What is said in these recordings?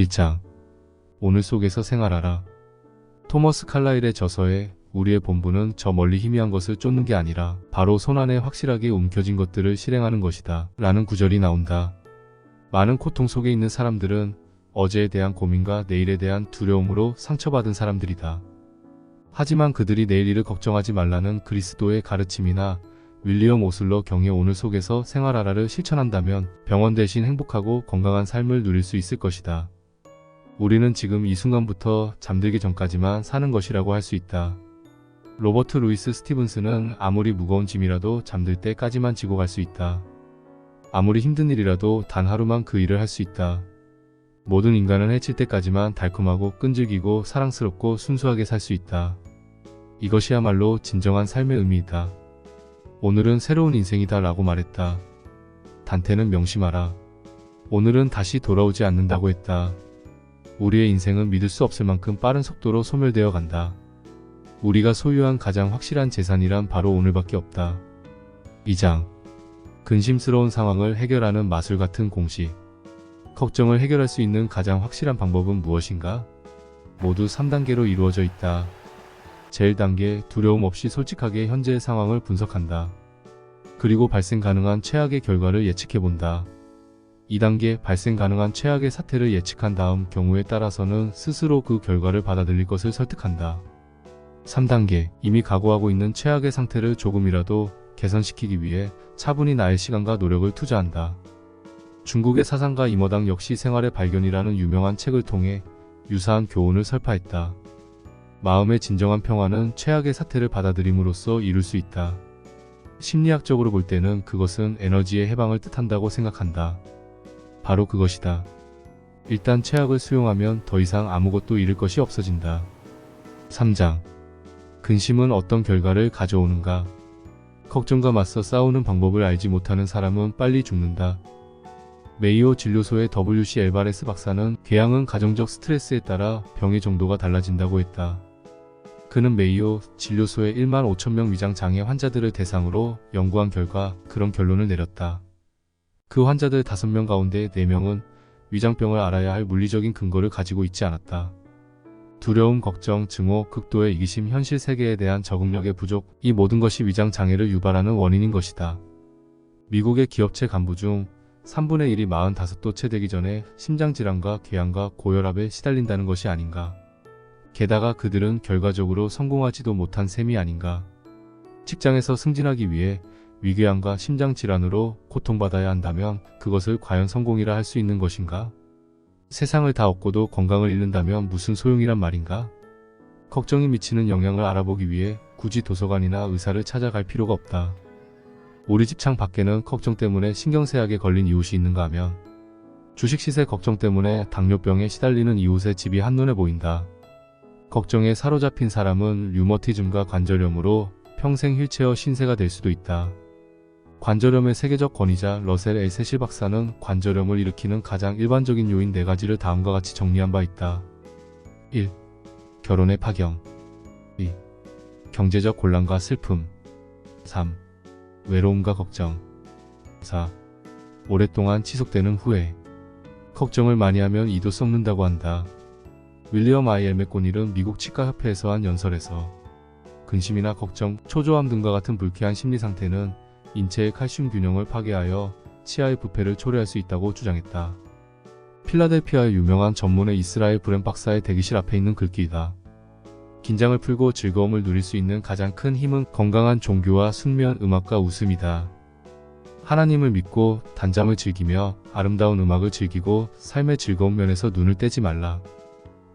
1장. 오늘 속에서 생활하라. 토머스 칼라일의 저서에 우리의 본분은 저 멀리 희미한 것을 쫓는 게 아니라 바로 손안에 확실하게 움켜진 것들을 실행하는 것이다 라는 구절이 나온다. 많은 고통 속에 있는 사람들은 어제에 대한 고민과 내일에 대한 두려움으로 상처받은 사람들이다. 하지만 그들이 내일 일을 걱정하지 말라는 그리스도의 가르침이나 윌리엄 오슬러 경의 오늘 속에서 생활하라를 실천한다면 병원 대신 행복하고 건강한 삶을 누릴 수 있을 것이다. 우리는 지금 이 순간부터 잠들기 전까지만 사는 것이라고 할 수 있다. 로버트 루이스 스티븐스는 아무리 무거운 짐이라도 잠들 때까지만 지고 갈 수 있다. 아무리 힘든 일이라도 단 하루만 그 일을 할 수 있다. 모든 인간은 해칠 때까지만 달콤하고 끈질기고 사랑스럽고 순수하게 살 수 있다. 이것이야말로 진정한 삶의 의미이다. 오늘은 새로운 인생이다 라고 말했다. 단테는 명심하라. 오늘은 다시 돌아오지 않는다고 했다. 우리의 인생은 믿을 수 없을 만큼 빠른 속도로 소멸되어 간다. 우리가 소유한 가장 확실한 재산이란 바로 오늘밖에 없다. 2장. 근심스러운 상황을 해결하는 마술 같은 공식. 걱정을 해결할 수 있는 가장 확실한 방법은 무엇인가? 모두 3단계로 이루어져 있다. 제1단계, 두려움 없이 솔직하게 현재의 상황을 분석한다. 그리고 발생 가능한 최악의 결과를 예측해본다. 2단계, 발생 가능한 최악의 사태를 예측한 다음 경우에 따라서는 스스로 그 결과를 받아들일 것을 설득한다. 3단계, 이미 각오하고 있는 최악의 상태를 조금이라도 개선시키기 위해 차분히 나의 시간과 노력을 투자한다. 중국의 사상가 임어당 역시 생활의 발견이라는 유명한 책을 통해 유사한 교훈을 설파했다. 마음의 진정한 평화는 최악의 사태를 받아들임으로써 이룰 수 있다. 심리학적으로 볼 때는 그것은 에너지의 해방을 뜻한다고 생각한다. 바로 그것이다. 일단 최악을 수용하면 더 이상 아무것도 잃을 것이 없어진다. 3장. 근심은 어떤 결과를 가져오는가? 걱정과 맞서 싸우는 방법을 알지 못하는 사람은 빨리 죽는다. 메이오 진료소의 W.C. 엘바레스 박사는 궤양은 가정적 스트레스에 따라 병의 정도가 달라진다고 했다. 그는 메이오 진료소의 1만 5천 명 위장장애 환자들을 대상으로 연구한 결과 그런 결론을 내렸다. 그 환자들 5명 가운데 4명은 위장병을 알아야 할 물리적인 근거를 가지고 있지 않았다. 두려움, 걱정, 증오, 극도의 이기심, 현실 세계에 대한 적응력의 부족, 이 모든 것이 위장장애를 유발하는 원인인 것이다. 미국의 기업체 간부 중 3분의 1이 45도째 되기 전에 심장질환과 궤양과 고혈압에 시달린다는 것이 아닌가. 게다가 그들은 결과적으로 성공하지도 못한 셈이 아닌가. 직장에서 승진하기 위해 위궤양과 심장질환으로 고통받아야 한다면 그것을 과연 성공이라 할 수 있는 것인가? 세상을 다 얻고도 건강을 잃는다면 무슨 소용이란 말인가? 걱정이 미치는 영향을 알아보기 위해 굳이 도서관이나 의사를 찾아갈 필요가 없다. 우리 집 창 밖에는 걱정 때문에 신경쇠약에 걸린 이웃이 있는가 하면 주식 시세 걱정 때문에 당뇨병에 시달리는 이웃의 집이 한눈에 보인다. 걱정에 사로잡힌 사람은 류머티즘과 관절염으로 평생 휠체어 신세가 될 수도 있다. 관절염의 세계적 권위자 러셀 L. 세실 박사는 관절염을 일으키는 가장 일반적인 요인 4가지를 다음과 같이 정리한 바 있다. 1. 결혼의 파경. 2. 경제적 곤란과 슬픔. 3. 외로움과 걱정. 4. 오랫동안 지속되는 후회. 걱정을 많이 하면 이도 썩는다고 한다. 윌리엄 I. 엘 맥고닐은 미국 치과협회에서 한 연설에서 근심이나 걱정, 초조함 등과 같은 불쾌한 심리 상태는 인체의 칼슘 균형을 파괴하여 치아의 부패를 초래할 수 있다고 주장했다. 필라델피아의 유명한 전문의 이스라엘 브렘 박사의 대기실 앞에 있는 글귀이다. 긴장을 풀고 즐거움을 누릴 수 있는 가장 큰 힘은 건강한 종교와 숙면, 음악과 웃음이다. 하나님을 믿고 단잠을 즐기며 아름다운 음악을 즐기고 삶의 즐거운 면에서 눈을 떼지 말라.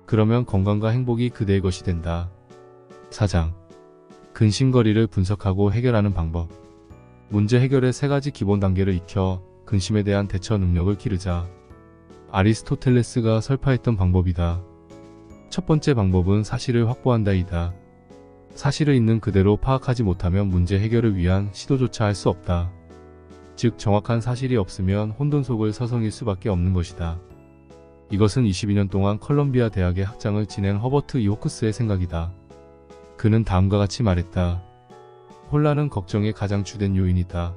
그러면 건강과 행복이 그대의 것이 된다. 4장. 근심거리를 분석하고 해결하는 방법. 문제 해결의 3가지 기본 단계를 익혀 근심에 대한 대처 능력을 기르자. 아리스토텔레스가 설파했던 방법이다. 첫 번째 방법은 사실을 확보한다이다. 사실을 있는 그대로 파악하지 못하면 문제 해결을 위한 시도조차 할 수 없다. 즉 정확한 사실이 없으면 혼돈 속을 서성일 수밖에 없는 것이다. 이것은 22년 동안 컬럼비아 대학의 학장을 지낸 허버트 E. 호크스의 생각이다. 그는 다음과 같이 말했다. 혼란은 걱정의 가장 주된 요인이다.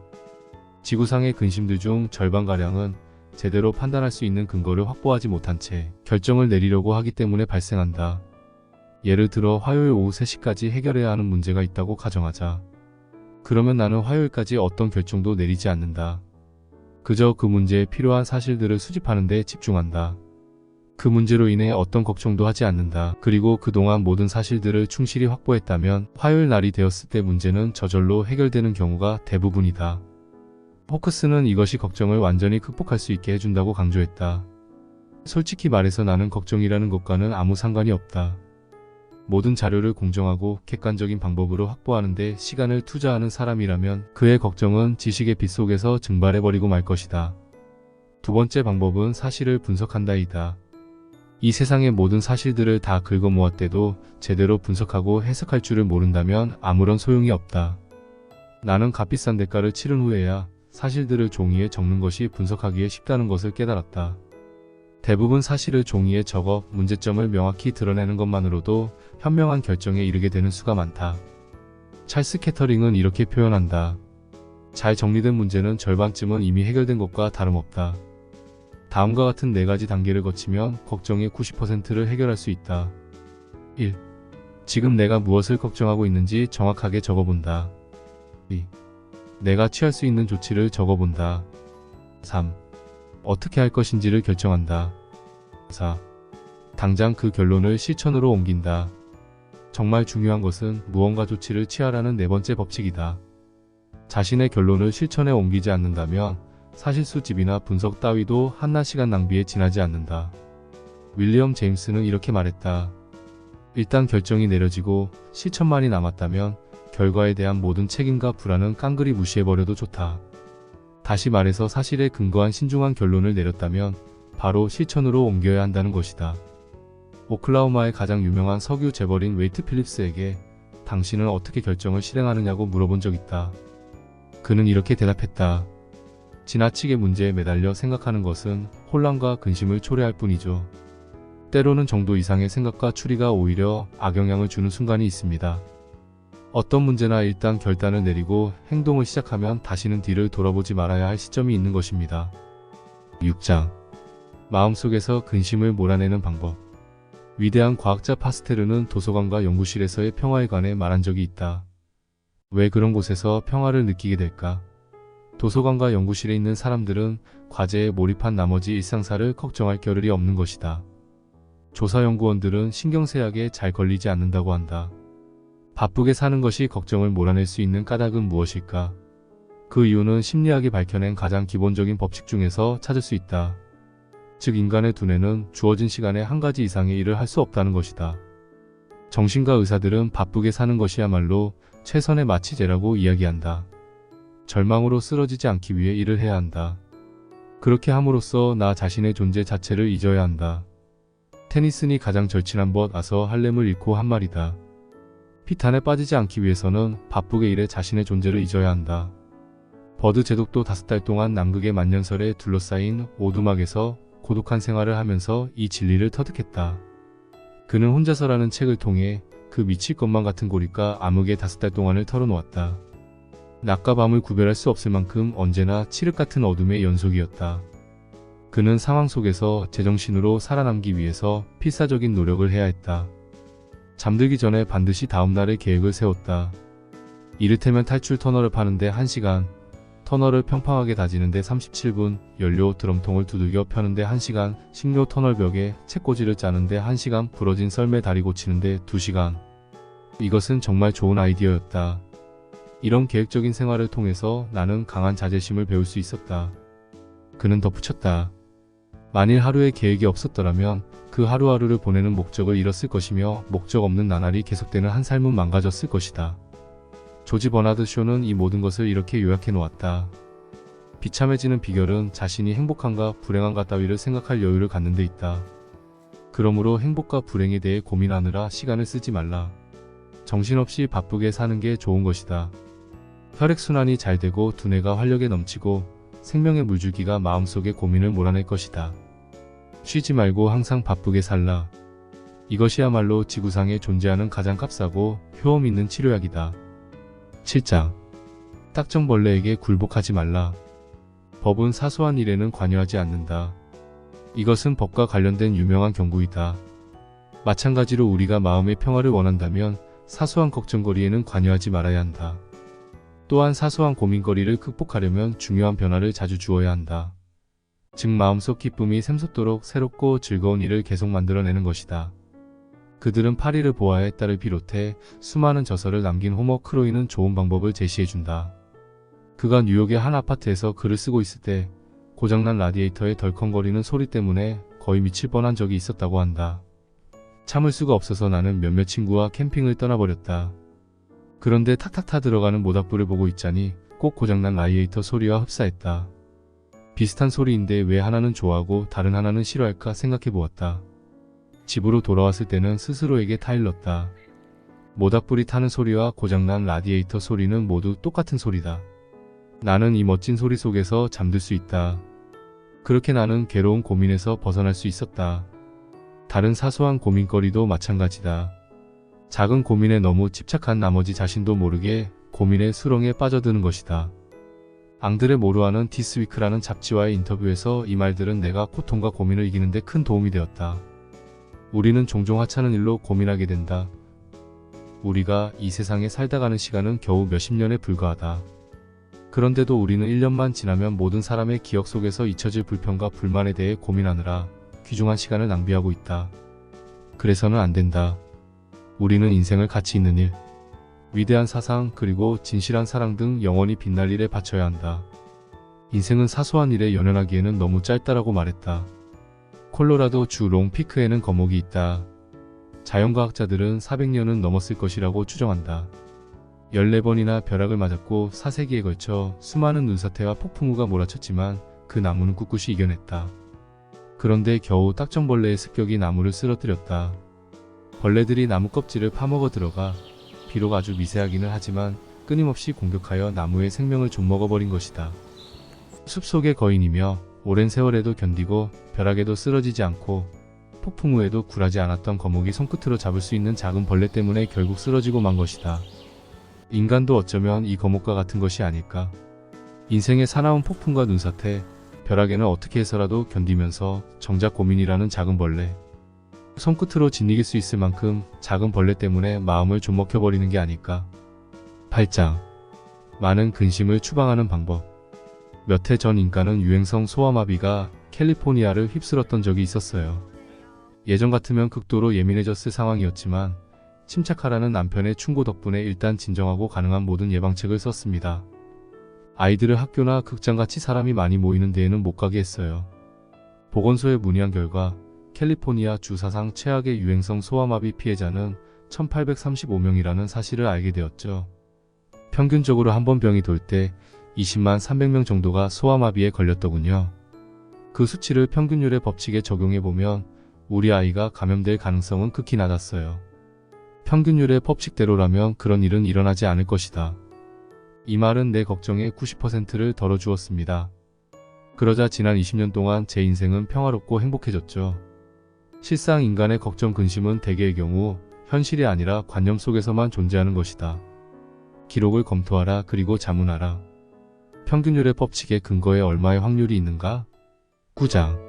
지구상의 근심들 중 절반가량은 제대로 판단할 수 있는 근거를 확보하지 못한 채 결정을 내리려고 하기 때문에 발생한다. 예를 들어 화요일 오후 3시까지 해결해야 하는 문제가 있다고 가정하자. 그러면 나는 화요일까지 어떤 결정도 내리지 않는다. 그저 그 문제에 필요한 사실들을 수집하는 데 집중한다. 그 문제로 인해 어떤 걱정도 하지 않는다. 그리고 그동안 모든 사실들을 충실히 확보했다면 화요일 날이 되었을 때 문제는 저절로 해결되는 경우가 대부분이다. 호크스는 이것이 걱정을 완전히 극복할 수 있게 해준다고 강조했다. 솔직히 말해서 나는 걱정이라는 것과는 아무 상관이 없다. 모든 자료를 공정하고 객관적인 방법으로 확보하는 데 시간을 투자하는 사람이라면 그의 걱정은 지식의 빛 속에서 증발해버리고 말 것이다. 두 번째 방법은 사실을 분석한다이다. 이 세상의 모든 사실들을 다 긁어 모았대도 제대로 분석하고 해석할 줄을 모른다면 아무런 소용이 없다. 나는 값비싼 대가를 치른 후에야 사실들을 종이에 적는 것이 분석하기에 쉽다는 것을 깨달았다. 대부분 사실을 종이에 적어 문제점을 명확히 드러내는 것만으로도 현명한 결정에 이르게 되는 수가 많다. 찰스 캐터링은 이렇게 표현한다. 잘 정리된 문제는 절반쯤은 이미 해결된 것과 다름없다. 다음과 같은 4가지 단계를 거치면 걱정의 90%를 해결할 수 있다. 1. 지금 내가 무엇을 걱정하고 있는지 정확하게 적어본다. 2. 내가 취할 수 있는 조치를 적어본다. 3. 어떻게 할 것인지를 결정한다. 4. 당장 그 결론을 실천으로 옮긴다. 정말 중요한 것은 무언가 조치를 취하라는 4번째 법칙이다. 자신의 결론을 실천에 옮기지 않는다면 사실 수집이나 분석 따위도 한낱 시간 낭비에 지나지 않는다. 윌리엄 제임스는 이렇게 말했다. 일단 결정이 내려지고 실천만이 남았다면 결과에 대한 모든 책임과 불안은 깡그리 무시해버려도 좋다. 다시 말해서 사실에 근거한 신중한 결론을 내렸다면 바로 실천으로 옮겨야 한다는 것이다. 오클라호마의 가장 유명한 석유 재벌인 웨이트 필립스에게 당신은 어떻게 결정을 실행하느냐고 물어본 적 있다. 그는 이렇게 대답했다. 지나치게 문제에 매달려 생각하는 것은 혼란과 근심을 초래할 뿐이죠. 때로는 정도 이상의 생각과 추리가 오히려 악영향을 주는 순간이 있습니다. 어떤 문제나 일단 결단을 내리고 행동을 시작하면 다시는 뒤를 돌아보지 말아야 할 시점이 있는 것입니다. 6장. 마음속에서 근심을 몰아내는 방법. 위대한 과학자 파스테르는 도서관과 연구실에서의 평화에 관해 말한 적이 있다. 왜 그런 곳에서 평화를 느끼게 될까? 도서관과 연구실에 있는 사람들은 과제에 몰입한 나머지 일상사를 걱정할 겨를이 없는 것이다. 조사 연구원들은 신경쇠약에 잘 걸리지 않는다고 한다. 바쁘게 사는 것이 걱정을 몰아낼 수 있는 까닭은 무엇일까? 그 이유는 심리학이 밝혀낸 가장 기본적인 법칙 중에서 찾을 수 있다. 즉 인간의 두뇌는 주어진 시간에 한 가지 이상의 일을 할 수 없다는 것이다. 정신과 의사들은 바쁘게 사는 것이야말로 최선의 마취제라고 이야기한다. 절망으로 쓰러지지 않기 위해 일을 해야 한다. 그렇게 함으로써 나 자신의 존재 자체를 잊어야 한다. 테니슨이 가장 절친한 벗 아서 할렘을 잃고 한 말이다. 피탄에 빠지지 않기 위해서는 바쁘게 일해 자신의 존재를 잊어야 한다. 버드 제독도 5달 동안 남극의 만년설에 둘러싸인 오두막에서 고독한 생활을 하면서 이 진리를 터득했다. 그는 혼자서라는 책을 통해 그 미칠 것만 같은 고립과 암흑의 5달 동안을 털어놓았다. 낮과 밤을 구별할 수 없을 만큼 언제나 칠흑 같은 어둠의 연속이었다. 그는 상황 속에서 제정신으로 살아남기 위해서 필사적인 노력을 해야 했다. 잠들기 전에 반드시 다음날의 계획을 세웠다. 이를테면 탈출 터널을 파는데 1시간, 터널을 평평하게 다지는데 37분, 연료 드럼통을 두들겨 펴는데 1시간, 식료 터널 벽에 책꽂이를 짜는데 1시간, 부러진 썰매 다리 고치는데 2시간. 이것은 정말 좋은 아이디어였다. 이런 계획적인 생활을 통해서 나는 강한 자제심을 배울 수 있었다. 그는 덧붙였다. 만일 하루에 계획이 없었더라면 그 하루하루를 보내는 목적을 잃었을 것이며 목적 없는 나날이 계속되는 한 삶은 망가졌을 것이다. 조지 버나드 쇼는 이 모든 것을 이렇게 요약해 놓았다. 비참해지는 비결은 자신이 행복한가 불행한가 따위를 생각할 여유를 갖는 데 있다. 그러므로 행복과 불행에 대해 고민하느라 시간을 쓰지 말라. 정신없이 바쁘게 사는 게 좋은 것이다. 혈액순환이 잘 되고 두뇌가 활력에 넘치고 생명의 물줄기가 마음속의 고민을 몰아낼 것이다. 쉬지 말고 항상 바쁘게 살라. 이것이야말로 지구상에 존재하는 가장 값싸고 효험 있는 치료약이다. 7장. 딱정벌레에게 굴복하지 말라. 법은 사소한 일에는 관여하지 않는다. 이것은 법과 관련된 유명한 경고이다. 마찬가지로 우리가 마음의 평화를 원한다면 사소한 걱정거리에는 관여하지 말아야 한다. 또한 사소한 고민거리를 극복하려면 중요한 변화를 자주 주어야 한다. 즉 마음속 기쁨이 샘솟도록 새롭고 즐거운 일을 계속 만들어내는 것이다. 그들은 파리를 보아했다를 비롯해 수많은 저서를 남긴 호머 크로이는 좋은 방법을 제시해준다. 그가 뉴욕의 한 아파트에서 글을 쓰고 있을 때 고장난 라디에이터의 덜컹거리는 소리 때문에 거의 미칠 뻔한 적이 있었다고 한다. 참을 수가 없어서 나는 몇몇 친구와 캠핑을 떠나버렸다. 그런데 탁탁 들어가는 모닥불을 보고 있자니 꼭 고장난 라디에이터 소리와 흡사했다. 비슷한 소리인데 왜 하나는 좋아하고 다른 하나는 싫어할까 생각해 보았다. 집으로 돌아왔을 때는 스스로에게 타일렀다. 모닥불이 타는 소리와 고장난 라디에이터 소리는 모두 똑같은 소리다. 나는 이 멋진 소리 속에서 잠들 수 있다. 그렇게 나는 괴로운 고민에서 벗어날 수 있었다. 다른 사소한 고민거리도 마찬가지다. 작은 고민에 너무 집착한 나머지 자신도 모르게 고민의 수렁에 빠져드는 것이다. 앙드레 모루아는 디스위크라는 잡지와의 인터뷰에서 이 말들은 내가 고통과 고민을 이기는 데 큰 도움이 되었다. 우리는 종종 하찮은 일로 고민하게 된다. 우리가 이 세상에 살다 가는 시간은 겨우 몇십 년에 불과하다. 그런데도 우리는 1년만 지나면 모든 사람의 기억 속에서 잊혀질 불평과 불만에 대해 고민하느라 귀중한 시간을 낭비하고 있다. 그래서는 안 된다. 우리는 인생을 가치 있는 일, 위대한 사상 그리고 진실한 사랑 등 영원히 빛날 일에 바쳐야 한다. 인생은 사소한 일에 연연하기에는 너무 짧다라고 말했다. 콜로라도 주 롱피크에는 거목이 있다. 자연과학자들은 400년은 넘었을 것이라고 추정한다. 14번이나 벼락을 맞았고 4세기에 걸쳐 수많은 눈사태와 폭풍우가 몰아쳤지만 그 나무는 꿋꿋이 이겨냈다. 그런데 겨우 딱정벌레의 습격이 나무를 쓰러뜨렸다. 벌레들이 나무 껍질을 파먹어 들어가 비록 아주 미세하기는 하지만 끊임없이 공격하여 나무의 생명을 좀먹어버린 것이다. 숲속의 거인이며 오랜 세월에도 견디고 벼락에도 쓰러지지 않고 폭풍우에도 굴하지 않았던 거목이 손끝으로 잡을 수 있는 작은 벌레 때문에 결국 쓰러지고 만 것이다. 인간도 어쩌면 이 거목과 같은 것이 아닐까. 인생의 사나운 폭풍과 눈사태, 벼락에는 어떻게 해서라도 견디면서 정작 고민이라는 작은 벌레, 손끝으로 짓이길 수 있을 만큼 작은 벌레 때문에 마음을 좀먹혀버리는 게 아닐까. 8장. 많은 근심을 추방하는 방법. 몇 해 전 인간은 유행성 소아마비가 캘리포니아를 휩쓸었던 적이 있었어요. 예전 같으면 극도로 예민해졌을 상황이었지만 침착하라는 남편의 충고 덕분에 일단 진정하고 가능한 모든 예방책을 썼습니다. 아이들을 학교나 극장같이 사람이 많이 모이는 데에는 못 가게 했어요. 보건소에 문의한 결과 캘리포니아 주 사상 최악의 유행성 소아마비 피해자는 1835명이라는 사실을 알게 되었죠. 평균적으로 한 번 병이 돌 때 20만 300명 정도가 소아마비에 걸렸더군요. 그 수치를 평균율의 법칙에 적용해보면 우리 아이가 감염될 가능성은 극히 낮았어요. 평균율의 법칙대로라면 그런 일은 일어나지 않을 것이다. 이 말은 내 걱정의 90%를 덜어주었습니다. 그러자 지난 20년 동안 제 인생은 평화롭고 행복해졌죠. 실상 인간의 걱정 근심은 대개의 경우 현실이 아니라 관념 속에서만 존재하는 것이다. 기록을 검토하라. 그리고 자문하라. 평균율의 법칙에 근거해 얼마의 확률이 있는가? 9장.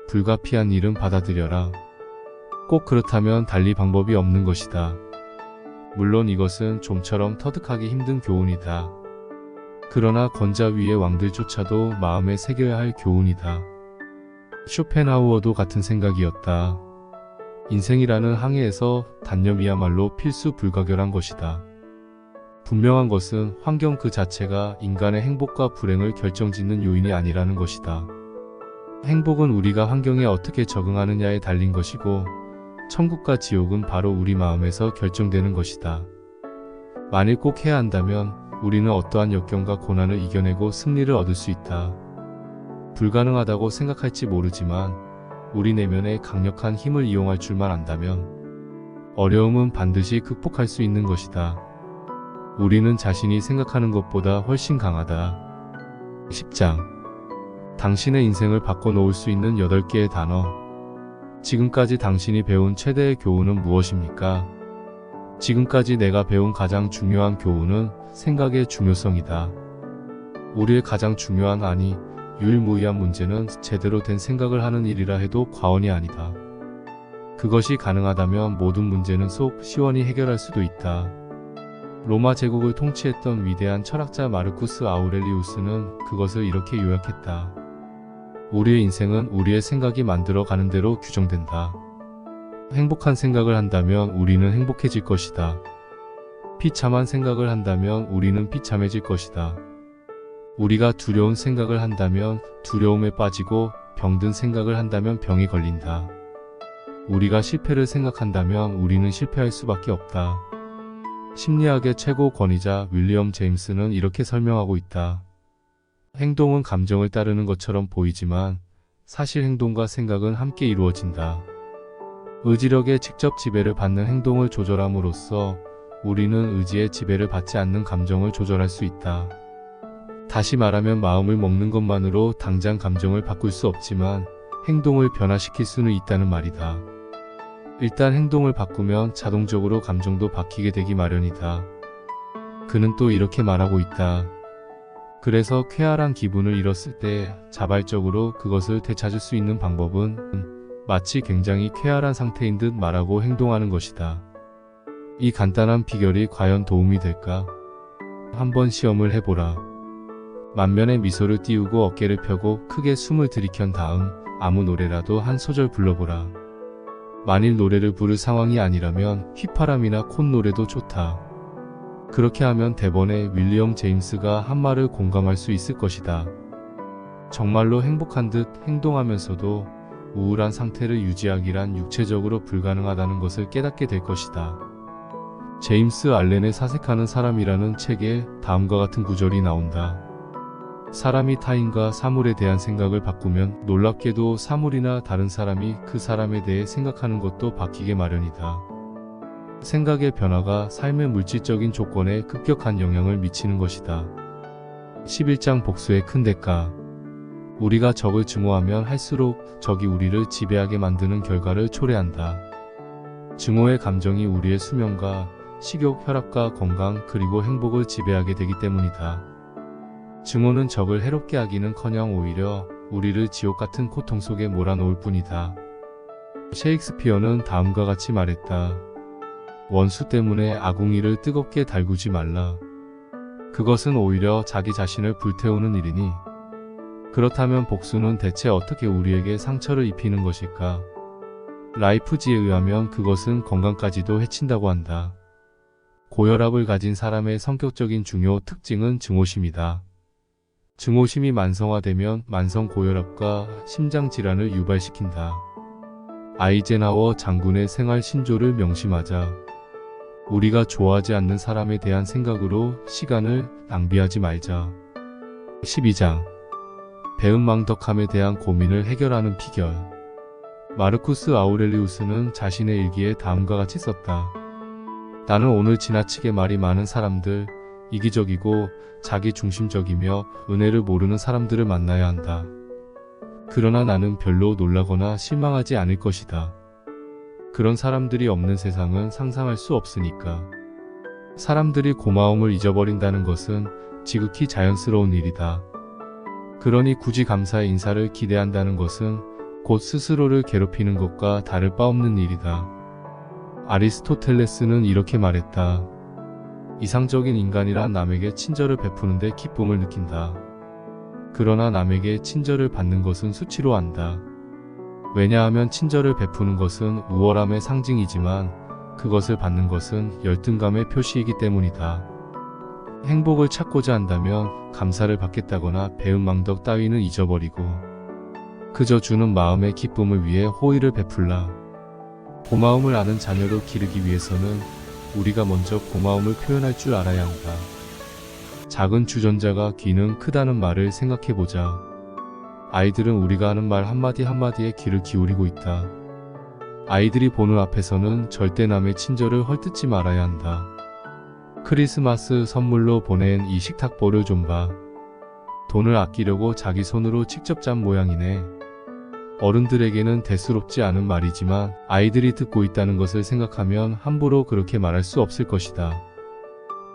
불가피한 일은 받아들여라. 꼭 그렇다면 달리 방법이 없는 것이다. 물론 이것은 좀처럼 터득하기 힘든 교훈이다. 그러나 권자 위의 왕들조차도 마음에 새겨야 할 교훈이다. 쇼펜하우어도 같은 생각이었다. 인생이라는 항해에서 단념이야말로 필수 불가결한 것이다. 분명한 것은 환경 그 자체가 인간의 행복과 불행을 결정짓는 요인이 아니라는 것이다. 행복은 우리가 환경에 어떻게 적응하느냐에 달린 것이고 천국과 지옥은 바로 우리 마음에서 결정되는 것이다. 만일 꼭 해야 한다면 우리는 어떠한 역경과 고난을 이겨내고 승리를 얻을 수 있다. 불가능하다고 생각할지 모르지만 우리 내면의 강력한 힘을 이용할 줄만 안다면 어려움은 반드시 극복할 수 있는 것이다. 우리는 자신이 생각하는 것보다 훨씬 강하다. 10장. 당신의 인생을 바꿔놓을 수 있는 8개의 단어. 지금까지 당신이 배운 최대의 교훈은 무엇입니까? 지금까지 내가 배운 가장 중요한 교훈은 생각의 중요성이다. 우리의 가장 중요한 아니 유일무이한 문제는 제대로 된 생각을 하는 일이라 해도 과언이 아니다. 그것이 가능하다면 모든 문제는 속 시원히 해결할 수도 있다. 로마 제국을 통치했던 위대한 철학자 마르쿠스 아우렐리우스는 그것을 이렇게 요약했다. 우리의 인생은 우리의 생각이 만들어가는 대로 규정된다. 행복한 생각을 한다면 우리는 행복해질 것이다. 비참한 생각을 한다면 우리는 비참해질 것이다. 우리가 두려운 생각을 한다면 두려움에 빠지고 병든 생각을 한다면 병에 걸린다. 우리가 실패를 생각한다면 우리는 실패할 수밖에 없다. 심리학의 최고 권위자 윌리엄 제임스는 이렇게 설명하고 있다. 행동은 감정을 따르는 것처럼 보이지만 사실 행동과 생각은 함께 이루어진다. 의지력에 직접 지배를 받는 행동을 조절함으로써 우리는 의지의 지배를 받지 않는 감정을 조절할 수 있다. 다시 말하면 마음을 먹는 것만으로 당장 감정을 바꿀 수 없지만 행동을 변화시킬 수는 있다는 말이다. 일단 행동을 바꾸면 자동적으로 감정도 바뀌게 되기 마련이다. 그는 또 이렇게 말하고 있다. 그래서 쾌활한 기분을 잃었을 때 자발적으로 그것을 되찾을 수 있는 방법은 마치 굉장히 쾌활한 상태인 듯 말하고 행동하는 것이다. 이 간단한 비결이 과연 도움이 될까? 한번 시험을 해보라. 만면에 미소를 띄우고 어깨를 펴고 크게 숨을 들이켠 다음 아무 노래라도 한 소절 불러보라. 만일 노래를 부를 상황이 아니라면 휘파람이나 콧노래도 좋다. 그렇게 하면 대번에 윌리엄 제임스가 한 말을 공감할 수 있을 것이다. 정말로 행복한 듯 행동하면서도 우울한 상태를 유지하기란 육체적으로 불가능하다는 것을 깨닫게 될 것이다. 제임스 알렌의 사색하는 사람이라는 책에 다음과 같은 구절이 나온다. 사람이 타인과 사물에 대한 생각을 바꾸면 놀랍게도 사물이나 다른 사람이 그 사람에 대해 생각하는 것도 바뀌게 마련이다. 생각의 변화가 삶의 물질적인 조건에 급격한 영향을 미치는 것이다. 11장 복수의 큰 대가. 우리가 적을 증오하면 할수록 적이 우리를 지배하게 만드는 결과를 초래한다. 증오의 감정이 우리의 수명과 식욕, 혈압과 건강 그리고 행복을 지배하게 되기 때문이다. 증오는 적을 해롭게 하기는커녕 오히려 우리를 지옥 같은 고통 속에 몰아넣을 뿐이다. 셰익스피어는 다음과 같이 말했다. 원수 때문에 아궁이를 뜨겁게 달구지 말라. 그것은 오히려 자기 자신을 불태우는 일이니. 그렇다면 복수는 대체 어떻게 우리에게 상처를 입히는 것일까? 라이프지에 의하면 그것은 건강까지도 해친다고 한다. 고혈압을 가진 사람의 성격적인 중요 특징은 증오심이다. 증오심이 만성화되면 만성 고혈압과 심장질환을 유발시킨다. 아이젠하워 장군의 생활 신조를 명심하자. 우리가 좋아하지 않는 사람에 대한 생각으로 시간을 낭비하지 말자. 12장 배은망덕함에 대한 고민을 해결하는 비결. 마르쿠스 아우렐리우스는 자신의 일기에 다음과 같이 썼다. 나는 오늘 지나치게 말이 많은 사람들, 이기적이고 자기중심적이며 은혜를 모르는 사람들을 만나야 한다. 그러나 나는 별로 놀라거나 실망하지 않을 것이다. 그런 사람들이 없는 세상은 상상할 수 없으니까. 사람들이 고마움을 잊어버린다는 것은 지극히 자연스러운 일이다. 그러니 굳이 감사의 인사를 기대한다는 것은 곧 스스로를 괴롭히는 것과 다를 바 없는 일이다. 아리스토텔레스는 이렇게 말했다. 이상적인 인간이란 남에게 친절을 베푸는데 기쁨을 느낀다. 그러나 남에게 친절을 받는 것은 수치로 한다. 왜냐하면 친절을 베푸는 것은 우월함의 상징이지만 그것을 받는 것은 열등감의 표시이기 때문이다. 행복을 찾고자 한다면 감사를 받겠다거나 배은망덕 따위는 잊어버리고 그저 주는 마음의 기쁨을 위해 호의를 베풀라. 고마움을 아는 자녀로 기르기 위해서는 우리가 먼저 고마움을 표현할 줄 알아야 한다. 작은 주전자가 귀는 크다는 말을 생각해보자. 아이들은 우리가 하는 말 한마디 한마디에 귀를 기울이고 있다. 아이들이 보는 앞에서는 절대 남의 친절을 헐뜯지 말아야 한다. 크리스마스 선물로 보낸 이 식탁보를 좀 봐. 돈을 아끼려고 자기 손으로 직접 짠 모양이네. 어른들에게는 대수롭지 않은 말이지만 아이들이 듣고 있다는 것을 생각하면 함부로 그렇게 말할 수 없을 것이다.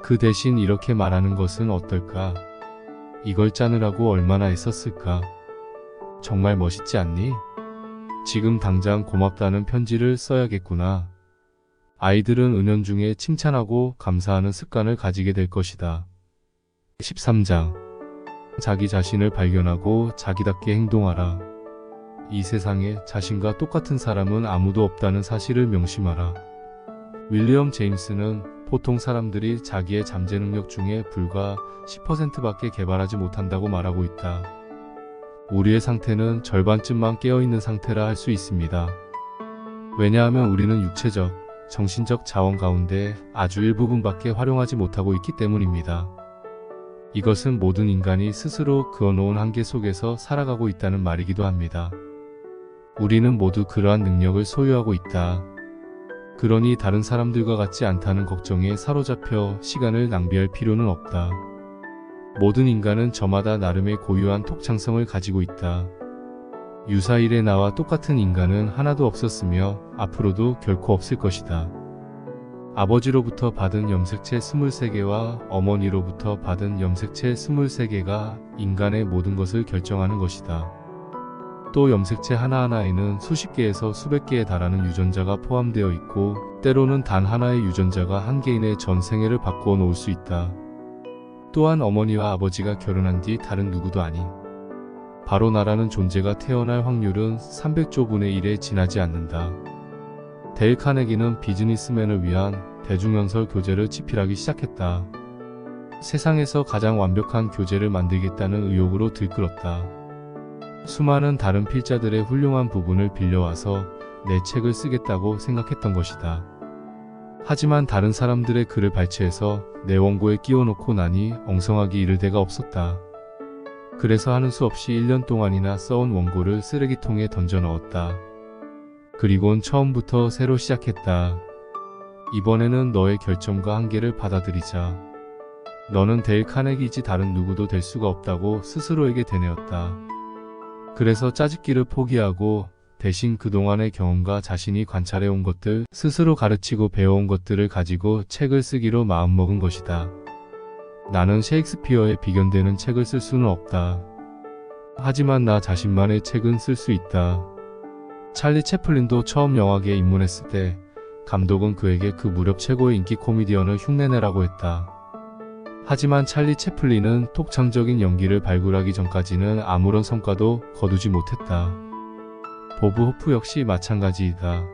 그 대신 이렇게 말하는 것은 어떨까? 이걸 짜느라고 얼마나 애썼을까. 정말 멋있지 않니? 지금 당장 고맙다는 편지를 써야겠구나. 아이들은 은연중에 칭찬하고 감사하는 습관을 가지게 될 것이다. 13장. 자기 자신을 발견하고 자기답게 행동하라. 이 세상에 자신과 똑같은 사람은 아무도 없다는 사실을 명심하라. 윌리엄 제임스는 보통 사람들이 자기의 잠재 능력 중에 불과 10%밖에 개발하지 못한다고 말하고 있다. 우리의 상태는 절반쯤만 깨어있는 상태라 할 수 있습니다. 왜냐하면 우리는 육체적, 정신적 자원 가운데 아주 일부분밖에 활용하지 못하고 있기 때문입니다. 이것은 모든 인간이 스스로 그어놓은 한계 속에서 살아가고 있다는 말이기도 합니다. 우리는 모두 그러한 능력을 소유하고 있다. 그러니 다른 사람들과 같지 않다는 걱정에 사로잡혀 시간을 낭비할 필요는 없다. 모든 인간은 저마다 나름의 고유한 독창성을 가지고 있다. 유사일에 나와 똑같은 인간은 하나도 없었으며 앞으로도 결코 없을 것이다. 아버지로부터 받은 염색체 23개와 어머니로부터 받은 염색체 23개가 인간의 모든 것을 결정하는 것이다. 또 염색체 하나하나에는 수십 개에서 수백 개에 달하는 유전자가 포함되어 있고 때로는 단 하나의 유전자가 한 개인의 전 생애를 바꾸어 놓을 수 있다. 또한 어머니와 아버지가 결혼한 뒤 다른 누구도 아닌 바로 나라는 존재가 태어날 확률은 300조 분의 1에 지나지 않는다. 데일 카네기는 비즈니스맨을 위한 대중연설 교재를 집필하기 시작했다. 세상에서 가장 완벽한 교재를 만들겠다는 의욕으로 들끓었다. 수많은 다른 필자들의 훌륭한 부분을 빌려와서 내 책을 쓰겠다고 생각했던 것이다. 하지만 다른 사람들의 글을 발췌해서 내 원고에 끼워놓고 나니 엉성하기 이를 데가 없었다. 그래서 하는 수 없이 1년 동안이나 써온 원고를 쓰레기통에 던져 넣었다. 그리곤 처음부터 새로 시작했다. 이번에는 너의 결점과 한계를 받아들이자. 너는 데일 카네기이지 다른 누구도 될 수가 없다고 스스로에게 되뇌었다. 그래서 짜집기를 포기하고 대신 그동안의 경험과 자신이 관찰해온 것들, 스스로 가르치고 배워온 것들을 가지고 책을 쓰기로 마음먹은 것이다. 나는 셰익스피어에 비견되는 책을 쓸 수는 없다. 하지만 나 자신만의 책은 쓸 수 있다. 찰리 채플린도 처음 영화계에 입문했을 때 감독은 그에게 그 무렵 최고의 인기 코미디언을 흉내내라고 했다. 하지만 찰리 채플린은 독창적인 연기를 발굴하기 전까지는 아무런 성과도 거두지 못했다. 보브 호프 역시 마찬가지이다.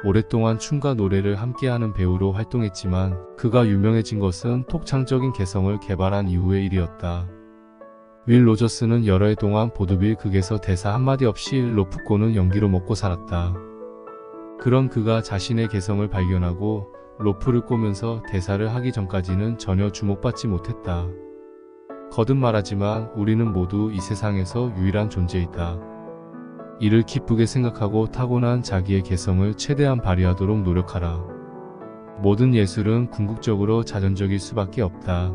오랫동안 춤과 노래를 함께하는 배우로 활동했지만 그가 유명해진 것은 독창적인 개성을 개발한 이후의 일이었다. 윌 로저스는 여러 해 동안 보드빌 극에서 대사 한마디 없이 로프꼬는 연기로 먹고 살았다. 그런 그가 자신의 개성을 발견하고 로프를 꼬면서 대사를 하기 전까지는 전혀 주목받지 못했다. 거듭 말하지만 우리는 모두 이 세상에서 유일한 존재이다. 이를 기쁘게 생각하고 타고난 자기의 개성을 최대한 발휘하도록 노력하라. 모든 예술은 궁극적으로 자전적일 수밖에 없다.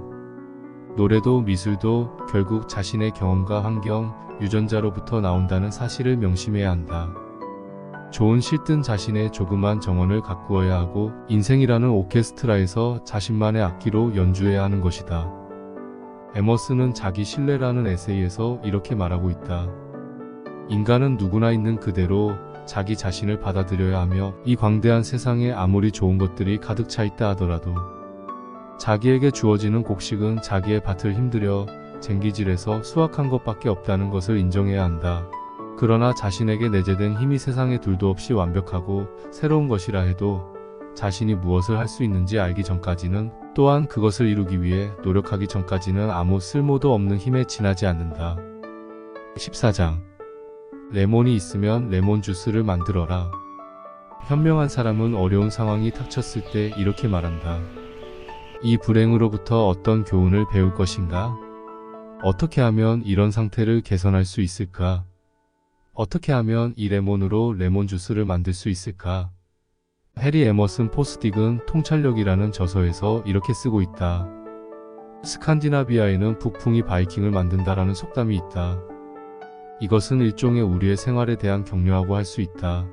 노래도 미술도 결국 자신의 경험과 환경, 유전자로부터 나온다는 사실을 명심해야 한다. 좋은 실든 자신의 조그만 정원을 가꾸어야 하고 인생이라는 오케스트라에서 자신만의 악기로 연주해야 하는 것이다. 에머슨은 자기 신뢰라는 에세이에서 이렇게 말하고 있다. 인간은 누구나 있는 그대로 자기 자신을 받아들여야 하며 이 광대한 세상에 아무리 좋은 것들이 가득 차 있다 하더라도 자기에게 주어지는 곡식은 자기의 밭을 힘들여 쟁기질해서 수확한 것밖에 없다는 것을 인정해야 한다. 그러나 자신에게 내재된 힘이 세상에 둘도 없이 완벽하고 새로운 것이라 해도 자신이 무엇을 할 수 있는지 알기 전까지는 또한 그것을 이루기 위해 노력하기 전까지는 아무 쓸모도 없는 힘에 지나지 않는다. 14장. 레몬이 있으면 레몬 주스를 만들어라. 현명한 사람은 어려운 상황이 닥쳤을 때 이렇게 말한다. 이 불행으로부터 어떤 교훈을 배울 것인가? 어떻게 하면 이런 상태를 개선할 수 있을까? 어떻게 하면 이 레몬으로 레몬 주스를 만들 수 있을까? 해리 에머슨 포스딕은 통찰력이라는 저서에서 이렇게 쓰고 있다. 스칸디나비아에는 북풍이 바이킹을 만든다라는 속담이 있다. 이것은 일종의 우리의 생활에 대한 격려하고 할 수 있다.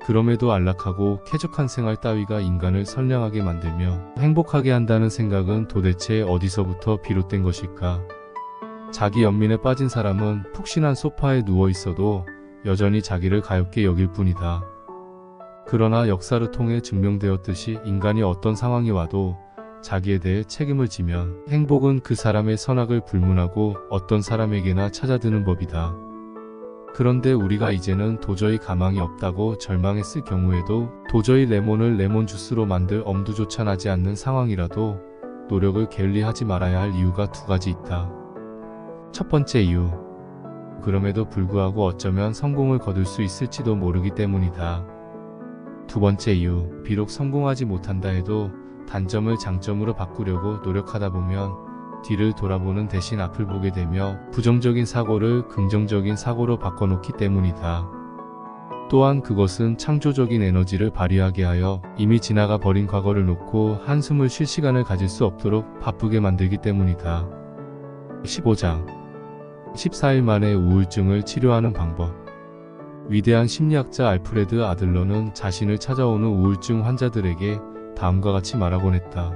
그럼에도 안락하고 쾌적한 생활 따위가 인간을 선량하게 만들며 행복하게 한다는 생각은 도대체 어디서부터 비롯된 것일까? 자기 연민에 빠진 사람은 푹신한 소파에 누워 있어도 여전히 자기를 가엾게 여길 뿐이다. 그러나 역사를 통해 증명되었듯이 인간이 어떤 상황이 와도 자기에 대해 책임을 지면 행복은 그 사람의 선악을 불문하고 어떤 사람에게나 찾아드는 법이다. 그런데 우리가 이제는 도저히 가망이 없다고 절망했을 경우에도 도저히 레몬을 레몬 주스로 만들 엄두조차 나지 않는 상황이라도 노력을 게을리하지 말아야 할 이유가 두 가지 있다. 첫 번째 이유. 그럼에도 불구하고 어쩌면 성공을 거둘 수 있을지도 모르기 때문이다. 두 번째 이유. 비록 성공하지 못한다 해도 단점을 장점으로 바꾸려고 노력하다 보면 뒤를 돌아보는 대신 앞을 보게 되며 부정적인 사고를 긍정적인 사고로 바꿔놓기 때문이다. 또한 그것은 창조적인 에너지를 발휘하게 하여 이미 지나가 버린 과거를 놓고 한숨을 쉴 시간을 가질 수 없도록 바쁘게 만들기 때문이다. 15장 14일 만에 우울증을 치료하는 방법. 위대한 심리학자 알프레드 아들러는 자신을 찾아오는 우울증 환자들에게 다음과 같이 말하곤 했다.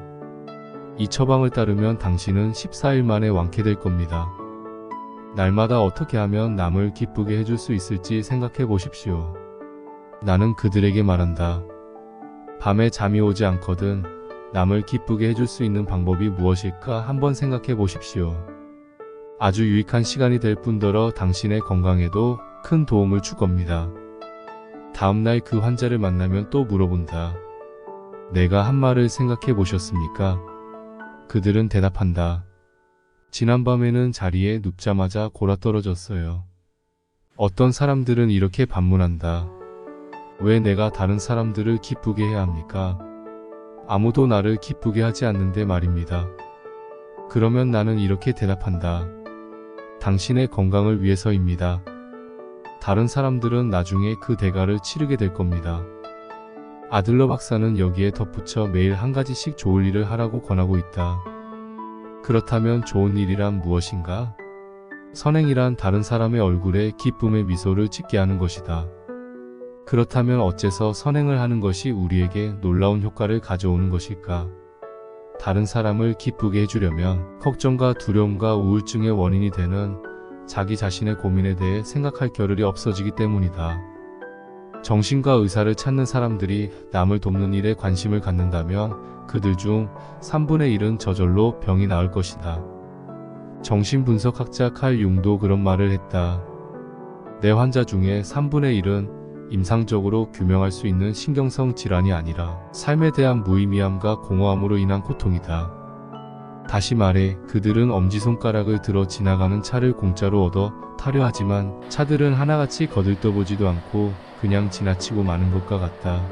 이 처방을 따르면 당신은 14일 만에 완쾌될 겁니다. 날마다 어떻게 하면 남을 기쁘게 해줄 수 있을지 생각해 보십시오. 나는 그들에게 말한다. 밤에 잠이 오지 않거든 남을 기쁘게 해줄 수 있는 방법이 무엇일까 한번 생각해 보십시오. 아주 유익한 시간이 될 뿐더러 당신의 건강에도 큰 도움을 줄 겁니다. 다음날 그 환자를 만나면 또 물어본다. 내가 한 말을 생각해 보셨습니까? 그들은 대답한다. 지난밤에는 자리에 눕자마자 골아떨어졌어요. 어떤 사람들은 이렇게 반문한다. 왜 내가 다른 사람들을 기쁘게 해야 합니까? 아무도 나를 기쁘게 하지 않는데 말입니다. 그러면 나는 이렇게 대답한다. 당신의 건강을 위해서입니다. 다른 사람들은 나중에 그 대가를 치르게 될 겁니다. 아들러 박사는 여기에 덧붙여 매일 한 가지씩 좋을 일을 하라고 권하고 있다. 그렇다면 좋은 일이란 무엇인가? 선행이란 다른 사람의 얼굴에 기쁨의 미소를 짓게 하는 것이다. 그렇다면 어째서 선행을 하는 것이 우리에게 놀라운 효과를 가져오는 것일까? 다른 사람을 기쁘게 해주려면 걱정과 두려움과 우울증의 원인이 되는 자기 자신의 고민에 대해 생각할 겨를이 없어지기 때문이다. 정신과 의사를 찾는 사람들이 남을 돕는 일에 관심을 갖는다면 그들 중 3분의 1은 저절로 병이 나을 것이다. 정신분석학자 칼 융도 그런 말을 했다. 내 환자 중에 3분의 1은 임상적으로 규명할 수 있는 신경성 질환이 아니라 삶에 대한 무의미함과 공허함으로 인한 고통이다. 다시 말해 그들은 엄지손가락을 들어 지나가는 차를 공짜로 얻어 타려 하지만 차들은 하나같이 거들떠보지도 않고 그냥 지나치고 마는 것과 같다.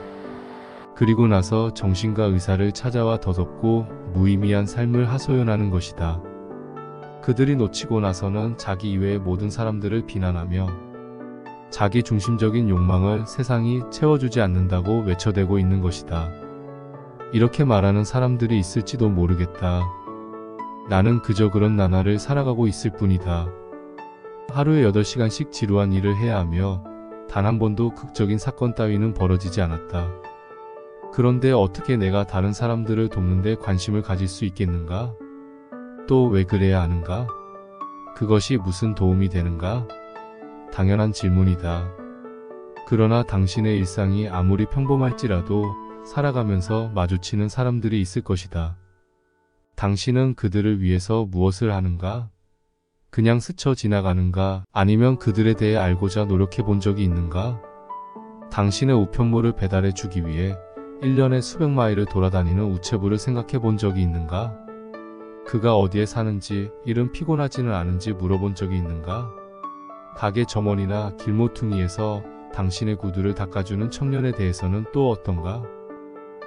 그리고 나서 정신과 의사를 찾아와 더덥고 무의미한 삶을 하소연하는 것이다. 그들이 놓치고 나서는 자기 이외의 모든 사람들을 비난하며 자기 중심적인 욕망을 세상이 채워주지 않는다고 외쳐대고 있는 것이다. 이렇게 말하는 사람들이 있을지도 모르겠다. 나는 그저 그런 나날을 살아가고 있을 뿐이다. 하루에 8시간씩 지루한 일을 해야 하며 단 한 번도 극적인 사건 따위는 벌어지지 않았다. 그런데 어떻게 내가 다른 사람들을 돕는 데 관심을 가질 수 있겠는가? 또 왜 그래야 하는가? 그것이 무슨 도움이 되는가? 당연한 질문이다. 그러나 당신의 일상이 아무리 평범할지라도 살아가면서 마주치는 사람들이 있을 것이다. 당신은 그들을 위해서 무엇을 하는가? 그냥 스쳐 지나가는가? 아니면 그들에 대해 알고자 노력해 본 적이 있는가? 당신의 우편물을 배달해 주기 위해 1년에 수백 마일을 돌아다니는 우체부를 생각해 본 적이 있는가? 그가 어디에 사는지, 일은 피곤하지는 않은지 물어본 적이 있는가? 가게 점원이나 길모퉁이에서 당신의 구두를 닦아주는 청년에 대해서는 또 어떤가?